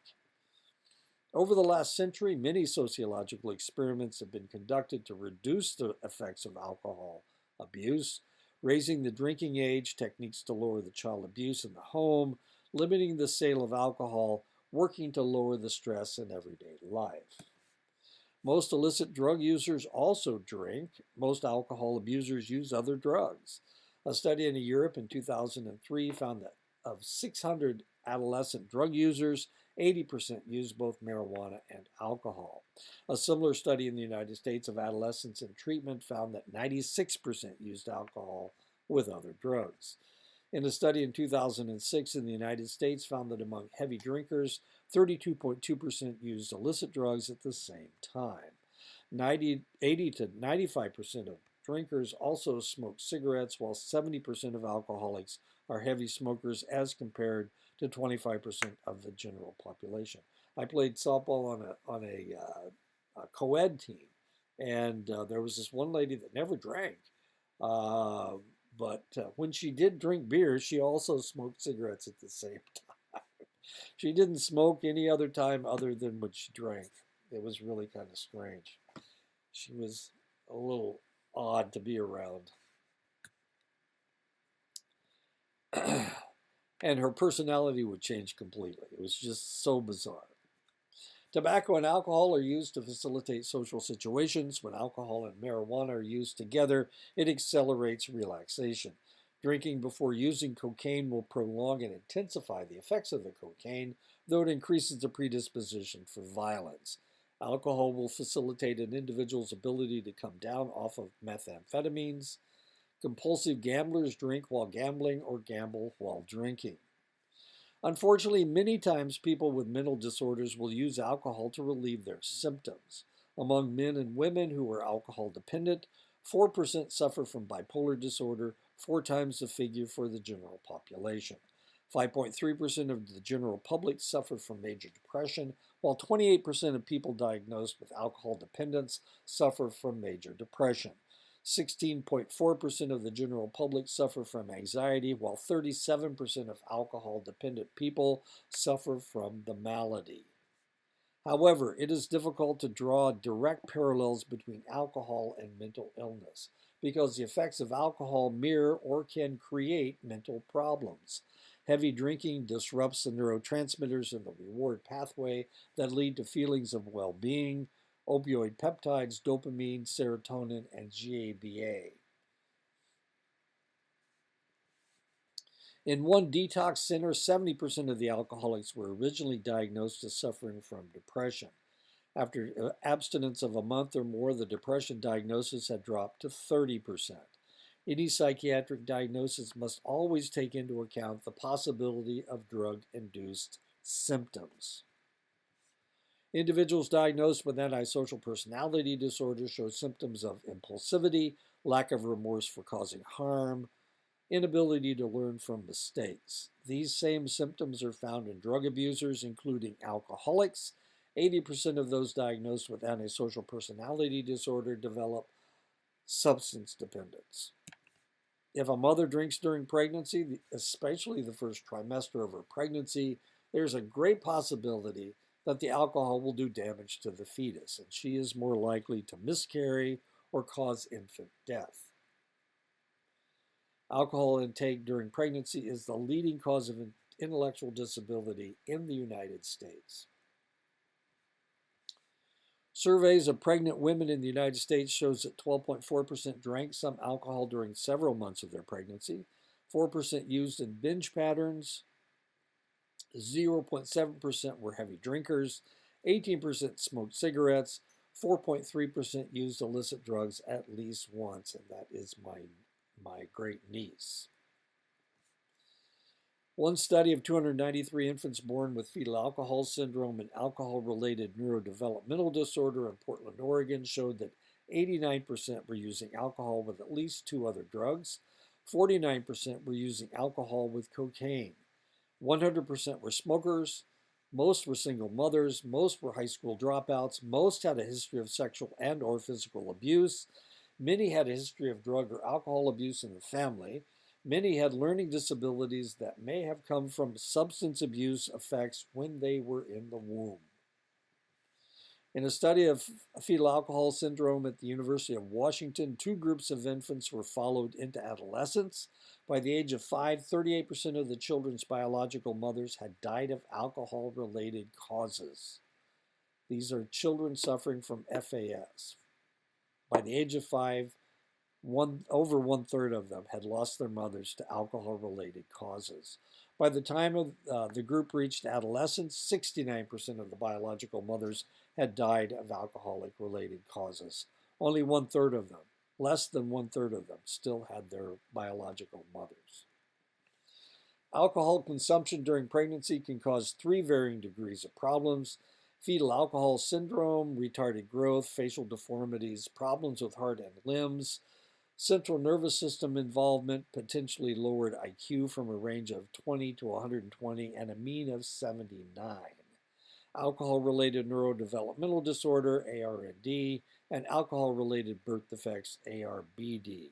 Over the last century, many sociological experiments have been conducted to reduce the effects of alcohol abuse, raising the drinking age, techniques to lower the child abuse in the home, limiting the sale of alcohol, working to lower the stress in everyday life. Most illicit drug users also drink. Most alcohol abusers use other drugs. A study in Europe in 2003 found that of 600 adolescent drug users, 80% used both marijuana and alcohol. A similar study in the United States of adolescents in treatment found that 96% used alcohol with other drugs. In a study in 2006 in the United States found that among heavy drinkers, 32.2% used illicit drugs at the same time. 80 to 95% of drinkers also smoke cigarettes, while 70% of alcoholics are heavy smokers as compared to 25% of the general population. I played softball on a co-ed team, and there was this one lady that never drank. But when she did drink beer, she also smoked cigarettes at the same time. She didn't smoke any other time other than when she drank. It was really kind of strange. She was a little odd to be around. And her personality would change completely. It was just so bizarre. Tobacco and alcohol are used to facilitate social situations. When alcohol and marijuana are used together, it accelerates relaxation. Drinking before using cocaine will prolong and intensify the effects of the cocaine, though it increases the predisposition for violence. Alcohol will facilitate an individual's ability to come down off of methamphetamines. Compulsive gamblers drink while gambling or gamble while drinking. Unfortunately, many times people with mental disorders will use alcohol to relieve their symptoms. Among men and women who are alcohol dependent, 4% suffer from bipolar disorder, 4 times the figure for the general population. 5.3% of the general public suffer from major depression, while 28% of people diagnosed with alcohol dependence suffer from major depression. 16.4% of the general public suffer from anxiety, while 37% of alcohol-dependent people suffer from the malady. However, it is difficult to draw direct parallels between alcohol and mental illness because the effects of alcohol mirror or can create mental problems. Heavy drinking disrupts the neurotransmitters in the reward pathway that lead to feelings of well-being, opioid peptides, dopamine, serotonin, and GABA. In one detox center, 70% of the alcoholics were originally diagnosed as suffering from depression. After abstinence of a month or more, the depression diagnosis had dropped to 30%. Any psychiatric diagnosis must always take into account the possibility of drug-induced symptoms. Individuals diagnosed with antisocial personality disorder show symptoms of impulsivity, lack of remorse for causing harm, inability to learn from mistakes. These same symptoms are found in drug abusers, including alcoholics. 80% of those diagnosed with antisocial personality disorder develop substance dependence. If a mother drinks during pregnancy, especially the first trimester of her pregnancy, there's a great possibility that the alcohol will do damage to the fetus, and she is more likely to miscarry or cause infant death. Alcohol intake during pregnancy is the leading cause of intellectual disability in the United States. Surveys of pregnant women in the United States shows that 12.4% drank some alcohol during several months of their pregnancy, 4% used in binge patterns, 0.7% were heavy drinkers, 18% smoked cigarettes, 4.3% used illicit drugs at least once, and that is my great niece. One study of 293 infants born with fetal alcohol syndrome and alcohol-related neurodevelopmental disorder in Portland, Oregon showed that 89% were using alcohol with at least 2 other drugs, 49% were using alcohol with cocaine. 100% were smokers, most were single mothers, most were high school dropouts, most had a history of sexual and or physical abuse, many had a history of drug or alcohol abuse in the family, Many had learning disabilities that may have come from substance abuse effects when they were in the womb. In a study of fetal alcohol syndrome at the University of Washington, two groups of infants were followed into adolescence. By the age of 5, 38% of the children's biological mothers had died of alcohol-related causes. These are children suffering from FAS. By the age of 5, over one-third of them had lost their mothers to alcohol-related causes. By the time the group reached adolescence, 69% of the biological mothers had died of alcoholic-related causes. Only one-third of them, less than one-third of them, still had their biological mothers. Alcohol consumption during pregnancy can cause 3 varying degrees of problems: fetal alcohol syndrome, retarded growth, facial deformities, problems with heart and limbs, central nervous system involvement, potentially lowered IQ from a range of 20 to 120, and a mean of 79. Alcohol-related neurodevelopmental disorder, ARND, and alcohol-related birth defects, ARBD.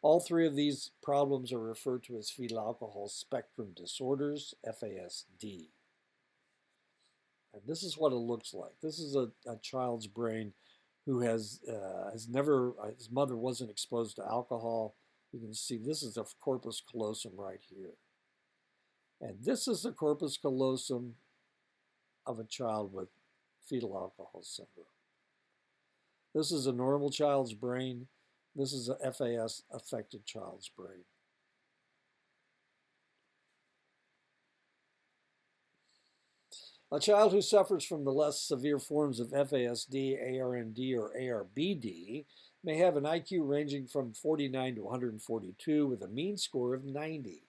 All 3 of these problems are referred to as fetal alcohol spectrum disorders, FASD. And this is what it looks like. This is a child's brain who has never, his mother wasn't exposed to alcohol. You can see this is the corpus callosum right here. And this is the corpus callosum of a child with fetal alcohol syndrome. This is a normal child's brain. This is a FAS affected child's brain. A child who suffers from the less severe forms of FASD, ARND, or ARBD may have an IQ ranging from 49 to 142 with a mean score of 90,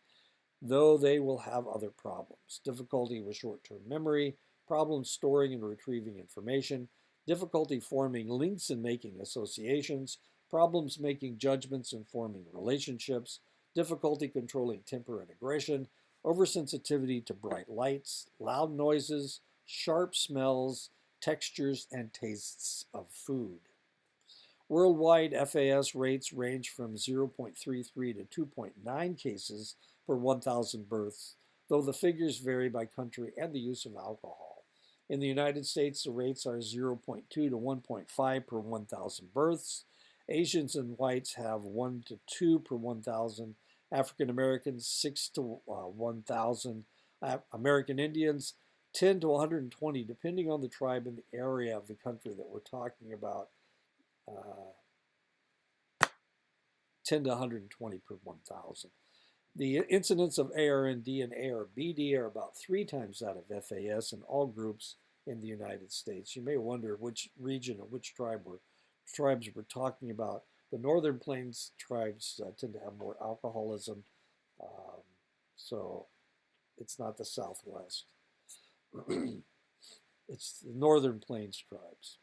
though they will have other problems: difficulty with short-term memory, problems storing and retrieving information, difficulty forming links and making associations, problems making judgments and forming relationships, difficulty controlling temper and aggression, oversensitivity to bright lights, loud noises, sharp smells, textures, and tastes of food. Worldwide, FAS rates range from 0.33 to 2.9 cases per 1,000 births, though the figures vary by country and the use of alcohol. In the United States, the rates are 0.2 to 1.5 per 1,000 births. Asians and whites have 1 to 2 per 1,000. African Americans, 6 to 1,000. American Indians, 10 to 120, depending on the tribe and the area of the country that we're talking about. 10 to 120 per 1,000. The incidence of ARND and ARBD are about 3 times that of FAS in all groups in the United States. You may wonder which region or which tribes we're talking about. The Northern Plains tribes tend to have more alcoholism, so it's not the Southwest. It's the Northern Plains tribes.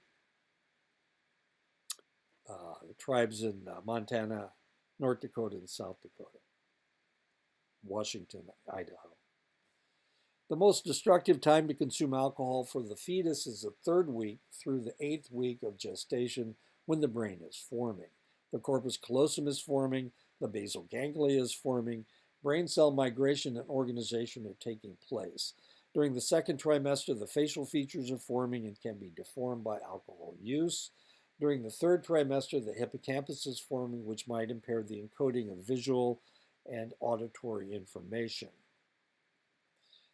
The tribes in Montana, North Dakota, and South Dakota, Washington, Idaho. The most destructive time to consume alcohol for the fetus is the 3rd week through the 8th week of gestation, when the brain is forming. The corpus callosum is forming, the basal ganglia is forming, brain cell migration and organization are taking place. During the 2nd trimester, the facial features are forming and can be deformed by alcohol use. During the 3rd trimester, the hippocampus is forming, which might impair the encoding of visual and auditory information.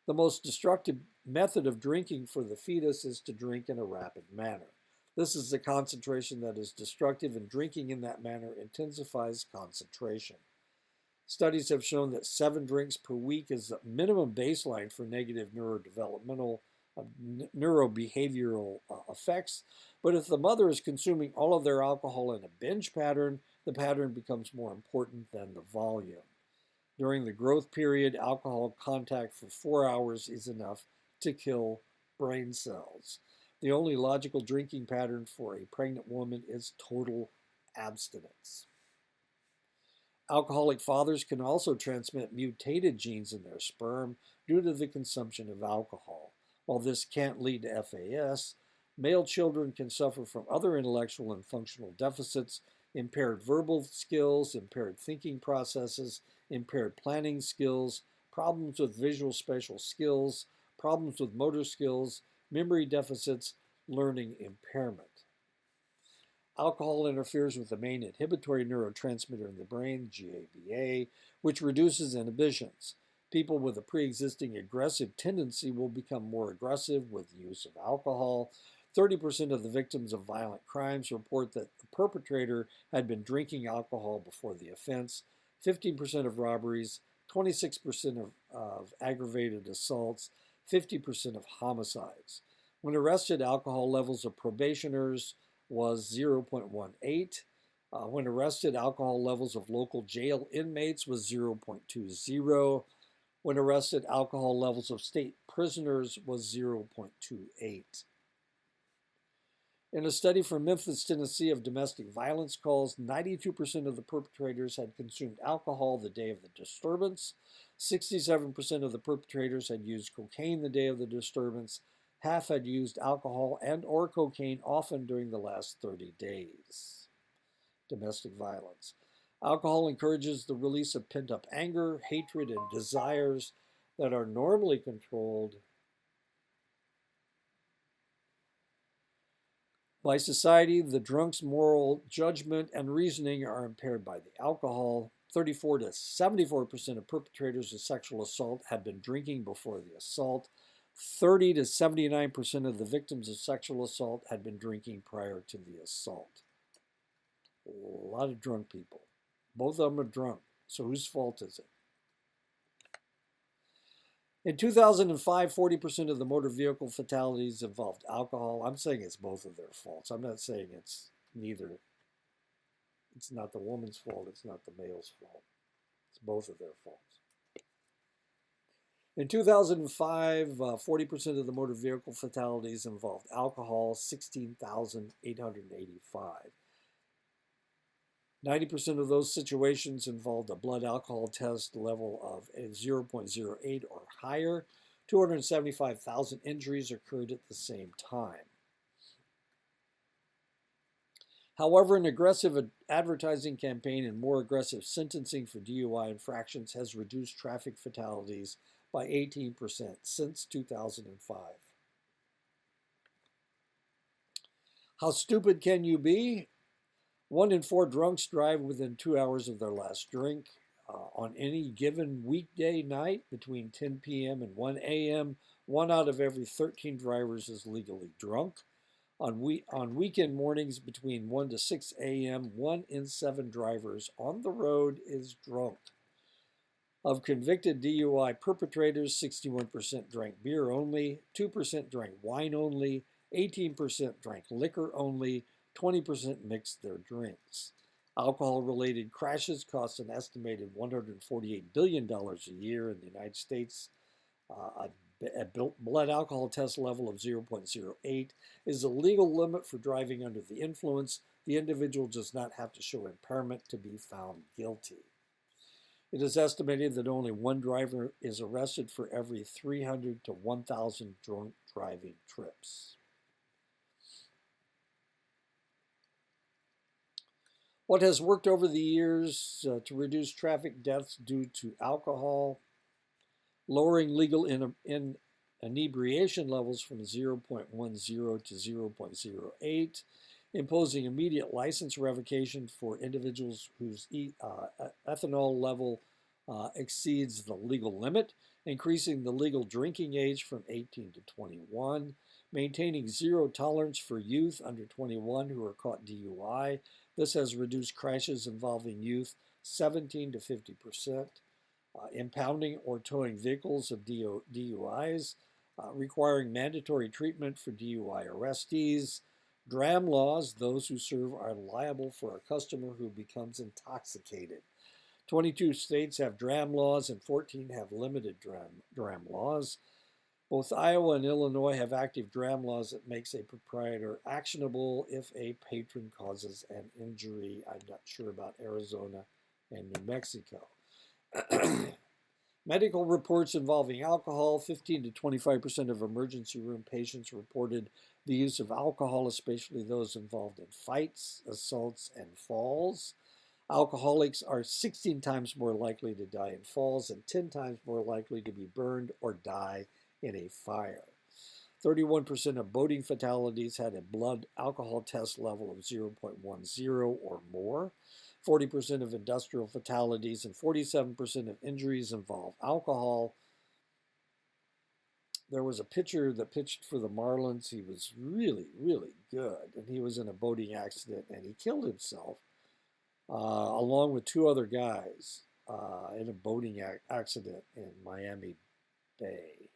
The most destructive method of drinking for the fetus is to drink in a rapid manner. This is the concentration that is destructive, and drinking in that manner intensifies concentration. Studies have shown that 7 drinks per week is the minimum baseline for negative neurodevelopmental, neurobehavioral effects. But if the mother is consuming all of their alcohol in a binge pattern, the pattern becomes more important than the volume. During the growth period, alcohol contact for 4 hours is enough to kill brain cells. The only logical drinking pattern for a pregnant woman is total abstinence. Alcoholic fathers can also transmit mutated genes in their sperm due to the consumption of alcohol. While this can't lead to FAS, male children can suffer from other intellectual and functional deficits, impaired verbal skills, impaired thinking processes, impaired planning skills, problems with visual spatial skills, problems with motor skills, memory deficits, learning impairment. Alcohol interferes with the main inhibitory neurotransmitter in the brain, GABA, which reduces inhibitions. People with a pre-existing aggressive tendency will become more aggressive with the use of alcohol. 30% of the victims of violent crimes report that the perpetrator had been drinking alcohol before the offense. 15% of robberies, 26% of aggravated assaults, 50% of homicides. When arrested, alcohol levels of probationers was 0.18. When arrested, alcohol levels of local jail inmates was 0.20. When arrested, alcohol levels of state prisoners was 0.28. In a study from Memphis, Tennessee of domestic violence calls, 92% of the perpetrators had consumed alcohol the day of the disturbance. 67% of the perpetrators had used cocaine the day of the disturbance. Half had used alcohol and or cocaine often during the last 30 days. Domestic violence. Alcohol encourages the release of pent-up anger, hatred, and desires that are normally controlled by society. The drunk's moral judgment and reasoning are impaired by the alcohol. 34 to 74% of perpetrators of sexual assault had been drinking before the assault. 30 to 79% of the victims of sexual assault had been drinking prior to the assault. A lot of drunk people. Both of them are drunk. So whose fault is it? In 2005, 40% of the motor vehicle fatalities involved alcohol. I'm saying it's both of their faults. I'm not saying it's neither. It's not the woman's fault. It's not the male's fault. It's both of their faults. In 2005, 40% of the motor vehicle fatalities involved alcohol, 16,885. 90% of those situations involved a blood alcohol test level of 0.08 or higher. 275,000 injuries occurred at the same time. However, an aggressive advertising campaign and more aggressive sentencing for DUI infractions has reduced traffic fatalities by 18% since 2005. How stupid can you be? 1 in 4 drunks drive within 2 hours of their last drink. On any given weekday night between 10 p.m. and 1 a.m., 1 out of every 13 drivers is legally drunk. On weekend mornings between 1 to 6 a.m., 1 in 7 drivers on the road is drunk. Of convicted DUI perpetrators, 61% drank beer only, 2% drank wine only, 18% drank liquor only, 20% mixed their drinks. Alcohol-related crashes cost an estimated $148 billion a year in the United States. A blood alcohol test level of 0.08 is a legal limit for driving under the influence. The individual does not have to show impairment to be found guilty. It is estimated that only 1 driver is arrested for every 300 to 1,000 drunk driving trips. What has worked over the years to reduce traffic deaths due to alcohol? Lowering legal inebriation levels from 0.10 to 0.08, imposing immediate license revocation for individuals whose ethanol level exceeds the legal limit, increasing the legal drinking age from 18 to 21, maintaining zero tolerance for youth under 21 who are caught DUI. This has reduced crashes involving youth 17 to 50%. Impounding or towing vehicles of DUIs, requiring mandatory treatment for DUI arrestees. Dram laws, those who serve are liable for a customer who becomes intoxicated. 22 states have dram laws and 14 have limited dram laws. Both Iowa and Illinois have active dram laws that makes a proprietor actionable if a patron causes an injury. I'm not sure about Arizona and New Mexico. Medical reports involving alcohol, 15 to 25% of emergency room patients reported the use of alcohol, especially those involved in fights, assaults, and falls. Alcoholics are 16 times more likely to die in falls and 10 times more likely to be burned or die in a fire. 31% of boating fatalities had a blood alcohol test level of 0.10 or more. 40% of industrial fatalities and 47% of injuries involve alcohol. There was a pitcher that pitched for the Marlins. He was really, really good, and he was in a boating accident, and he killed himself along with two other guys in a boating accident in Miami Bay.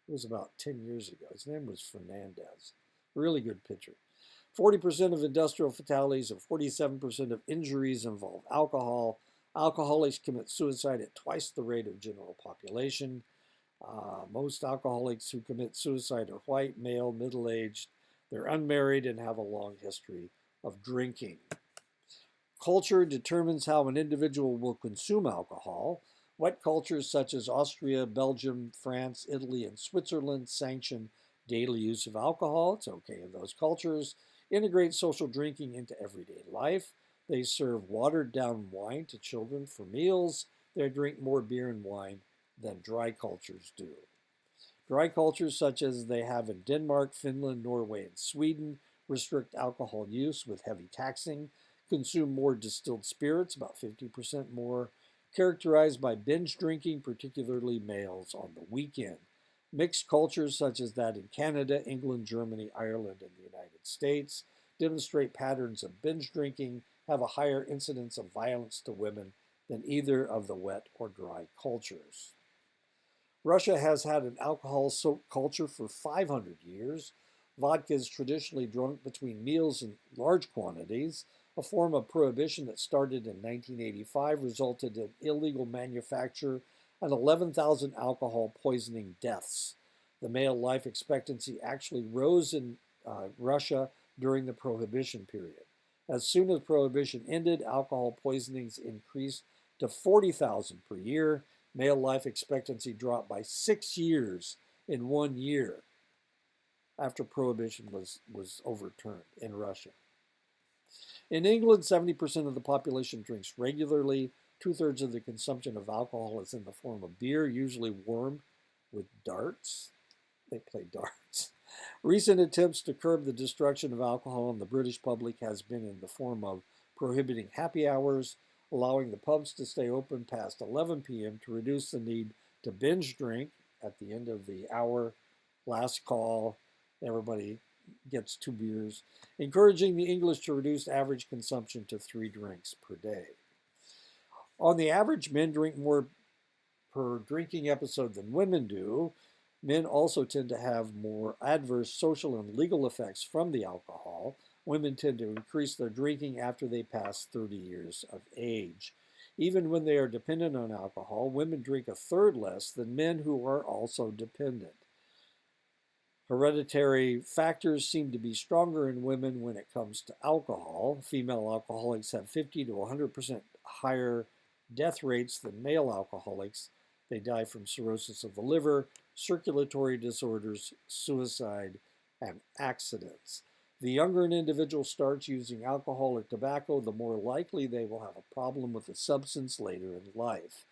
It was about 10 years ago. His name was Fernandez. Really good pitcher. 40% of industrial fatalities and 47% of injuries involve alcohol. Alcoholics commit suicide at twice the rate of general population. Most alcoholics who commit suicide are white, male, middle-aged. They're unmarried and have a long history of drinking. Culture determines how an individual will consume alcohol. What cultures such as Austria, Belgium, France, Italy, and Switzerland sanction daily use of alcohol? It's okay in those cultures. Integrate social drinking into everyday life. They serve watered-down wine to children for meals. They drink more beer and wine than dry cultures do. Dry cultures such as they have in Denmark, Finland, Norway, and Sweden restrict alcohol use with heavy taxing, consume more distilled spirits, about 50% more, characterized by binge drinking, particularly males, on the weekend. Mixed cultures such as that in Canada, England, Germany, Ireland, and the United States demonstrate patterns of binge drinking, have a higher incidence of violence to women than either of the wet or dry cultures. Russia has had an alcohol-soaked culture for 500 years. Vodka is traditionally drunk between meals in large quantities. A form of prohibition that started in 1985 resulted in illegal manufacture and 11,000 alcohol poisoning deaths. The male life expectancy actually rose in Russia during the prohibition period. As soon as prohibition ended, alcohol poisonings increased to 40,000 per year. Male life expectancy dropped by 6 years in 1 year after prohibition was overturned in Russia. In England, 70% of the population drinks regularly. 2/3 of the consumption of alcohol is in the form of beer, usually warmed with darts. They play darts. Recent attempts to curb the destruction of alcohol in the British public has been in the form of prohibiting happy hours, allowing the pubs to stay open past 11 p.m. to reduce the need to binge drink at the end of the hour, last call, everybody gets 2 beers, encouraging the English to reduce average consumption to 3 drinks per day. On the average, men drink more per drinking episode than women do. Men also tend to have more adverse social and legal effects from the alcohol. Women tend to increase their drinking after they pass 30 years of age. Even when they are dependent on alcohol, women drink 1/3 less than men who are also dependent. Hereditary factors seem to be stronger in women when it comes to alcohol. Female alcoholics have 50 to 100% higher death rates than male alcoholics. They die from cirrhosis of the liver, circulatory disorders, suicide, and accidents. The younger an individual starts using alcohol or tobacco, the more likely they will have a problem with the substance later in life.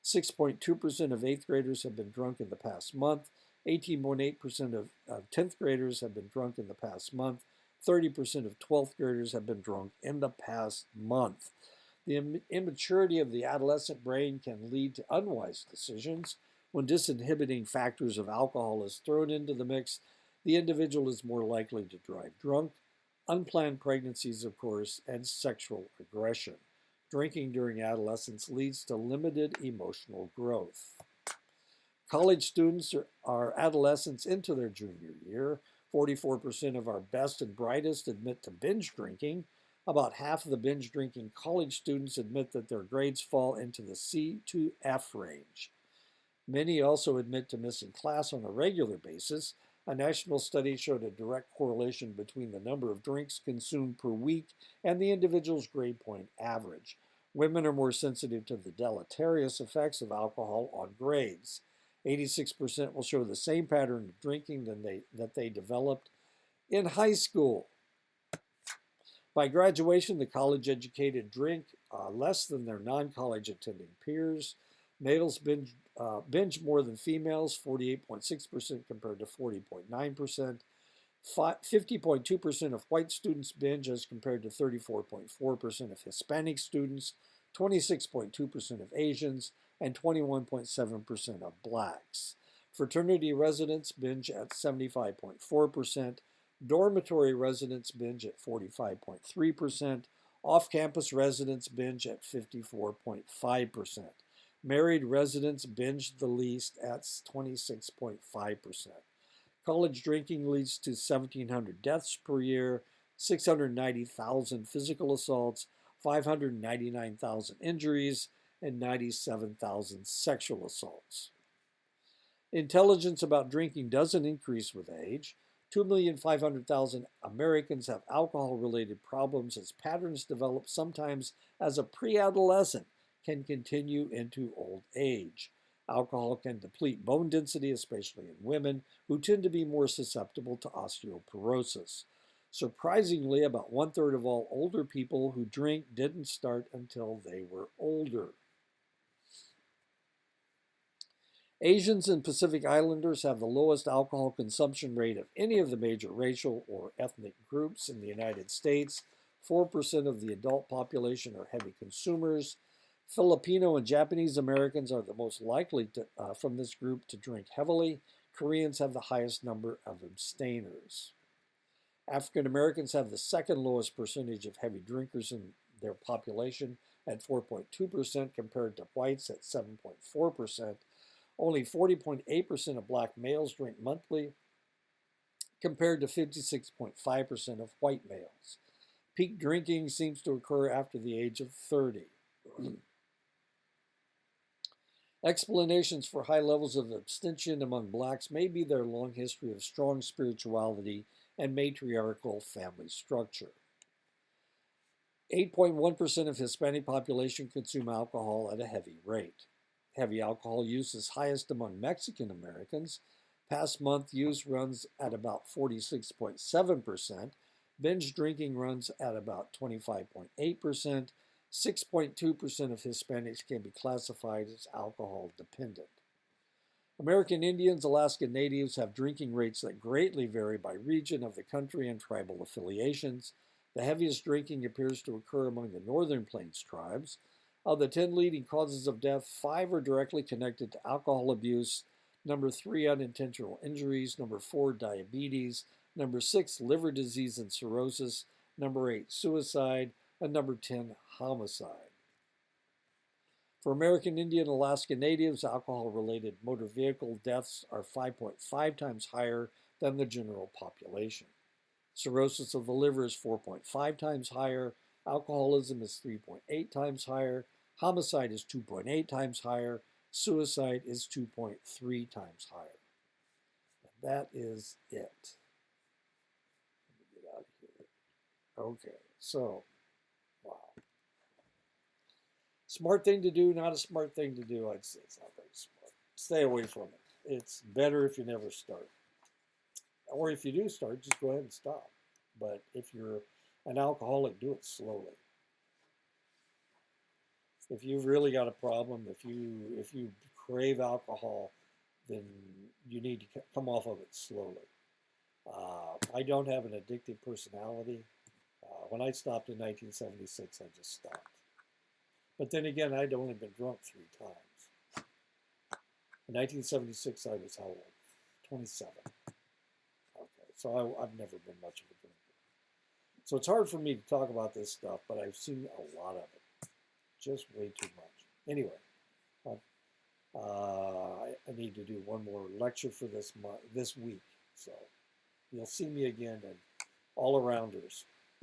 6.2% of 8th graders have been drunk in the past month. 18.8% of 10th graders have been drunk in the past month. 30% of 12th graders have been drunk in the past month. The immaturity of the adolescent brain can lead to unwise decisions. When disinhibiting factors of alcohol is thrown into the mix, the individual is more likely to drive drunk, unplanned pregnancies, of course, and sexual aggression. Drinking during adolescence leads to limited emotional growth. College students are adolescents into their junior year. 44% of our best and brightest admit to binge drinking. About half of the binge drinking college students admit that their grades fall into the C to F range. Many also admit to missing class on a regular basis. A national study showed a direct correlation between the number of drinks consumed per week and the individual's grade point average. Women are more sensitive to the deleterious effects of alcohol on grades. 86% will show the same pattern of drinking that they developed in high school. By graduation, the college-educated drink less than their non-college attending peers. Males binge more than females, 48.6% compared to 40.9%. 50.2% of white students binge as compared to 34.4% of Hispanic students, 26.2% of Asians, and 21.7% of blacks. Fraternity residents binge at 75.4%. Dormitory residents binge at 45.3%. Off-campus residents binge at 54.5%. Married residents binge the least at 26.5%. College drinking leads to 1,700 deaths per year, 690,000 physical assaults, 599,000 injuries, and 97,000 sexual assaults. Intelligence about drinking doesn't increase with age. 2,500,000 Americans have alcohol-related problems as patterns develop sometimes as a pre-adolescent can continue into old age. Alcohol can deplete bone density, especially in women, who tend to be more susceptible to osteoporosis. Surprisingly, about one-third of all older people who drink didn't start until they were older. Asians and Pacific Islanders have the lowest alcohol consumption rate of any of the major racial or ethnic groups in the United States. 4% of the adult population are heavy consumers. Filipino and Japanese Americans are the most likely from this group to drink heavily. Koreans have the highest number of abstainers. African Americans have the second lowest percentage of heavy drinkers in their population at 4.2% compared to whites at 7.4%. Only 40.8% of black males drink monthly compared to 56.5% of white males. Peak drinking seems to occur after the age of 30. Explanations for high levels of abstention among blacks may be their long history of strong spirituality and matriarchal family structure. 8.1% of Hispanic population consume alcohol at a heavy rate. Heavy alcohol use is highest among Mexican Americans. Past month use runs at about 46.7%. Binge drinking runs at about 25.8%. 6.2% of Hispanics can be classified as alcohol dependent. American Indians, Alaska Natives have drinking rates that greatly vary by region of the country and tribal affiliations. The heaviest drinking appears to occur among the Northern Plains tribes. Of the 10 leading causes of death, 5 are directly connected to alcohol abuse. Number 3, unintentional injuries. Number 4, diabetes. Number 6, liver disease and cirrhosis. Number 8, suicide. And number 10, homicide. For American Indian Alaska Natives, alcohol-related motor vehicle deaths are 5.5 times higher than the general population. Cirrhosis of the liver is 4.5 times higher. Alcoholism is 3.8 times higher. Homicide is 2.8 times higher. Suicide is 2.3 times higher. And that is it. Let me get out of here. Okay, so, wow. Smart thing to do, not a smart thing to do. I'd say it's not very smart. Stay away from it. It's better if you never start. Or if you do start, just go ahead and stop. But if you're an alcoholic, do it slowly. If you've really got a problem, if you crave alcohol, then you need to come off of it slowly. I don't have an addictive personality. When I stopped in 1976, I just stopped. But then again, I'd only been drunk 3 times. In 1976, I was how old? 27. Okay, so I've never been much of a drinker. So it's hard for me to talk about this stuff, but I've seen a lot of it. Just way too much. Anyway, I need to do one more lecture for this week. So you'll see me again in All Arounders.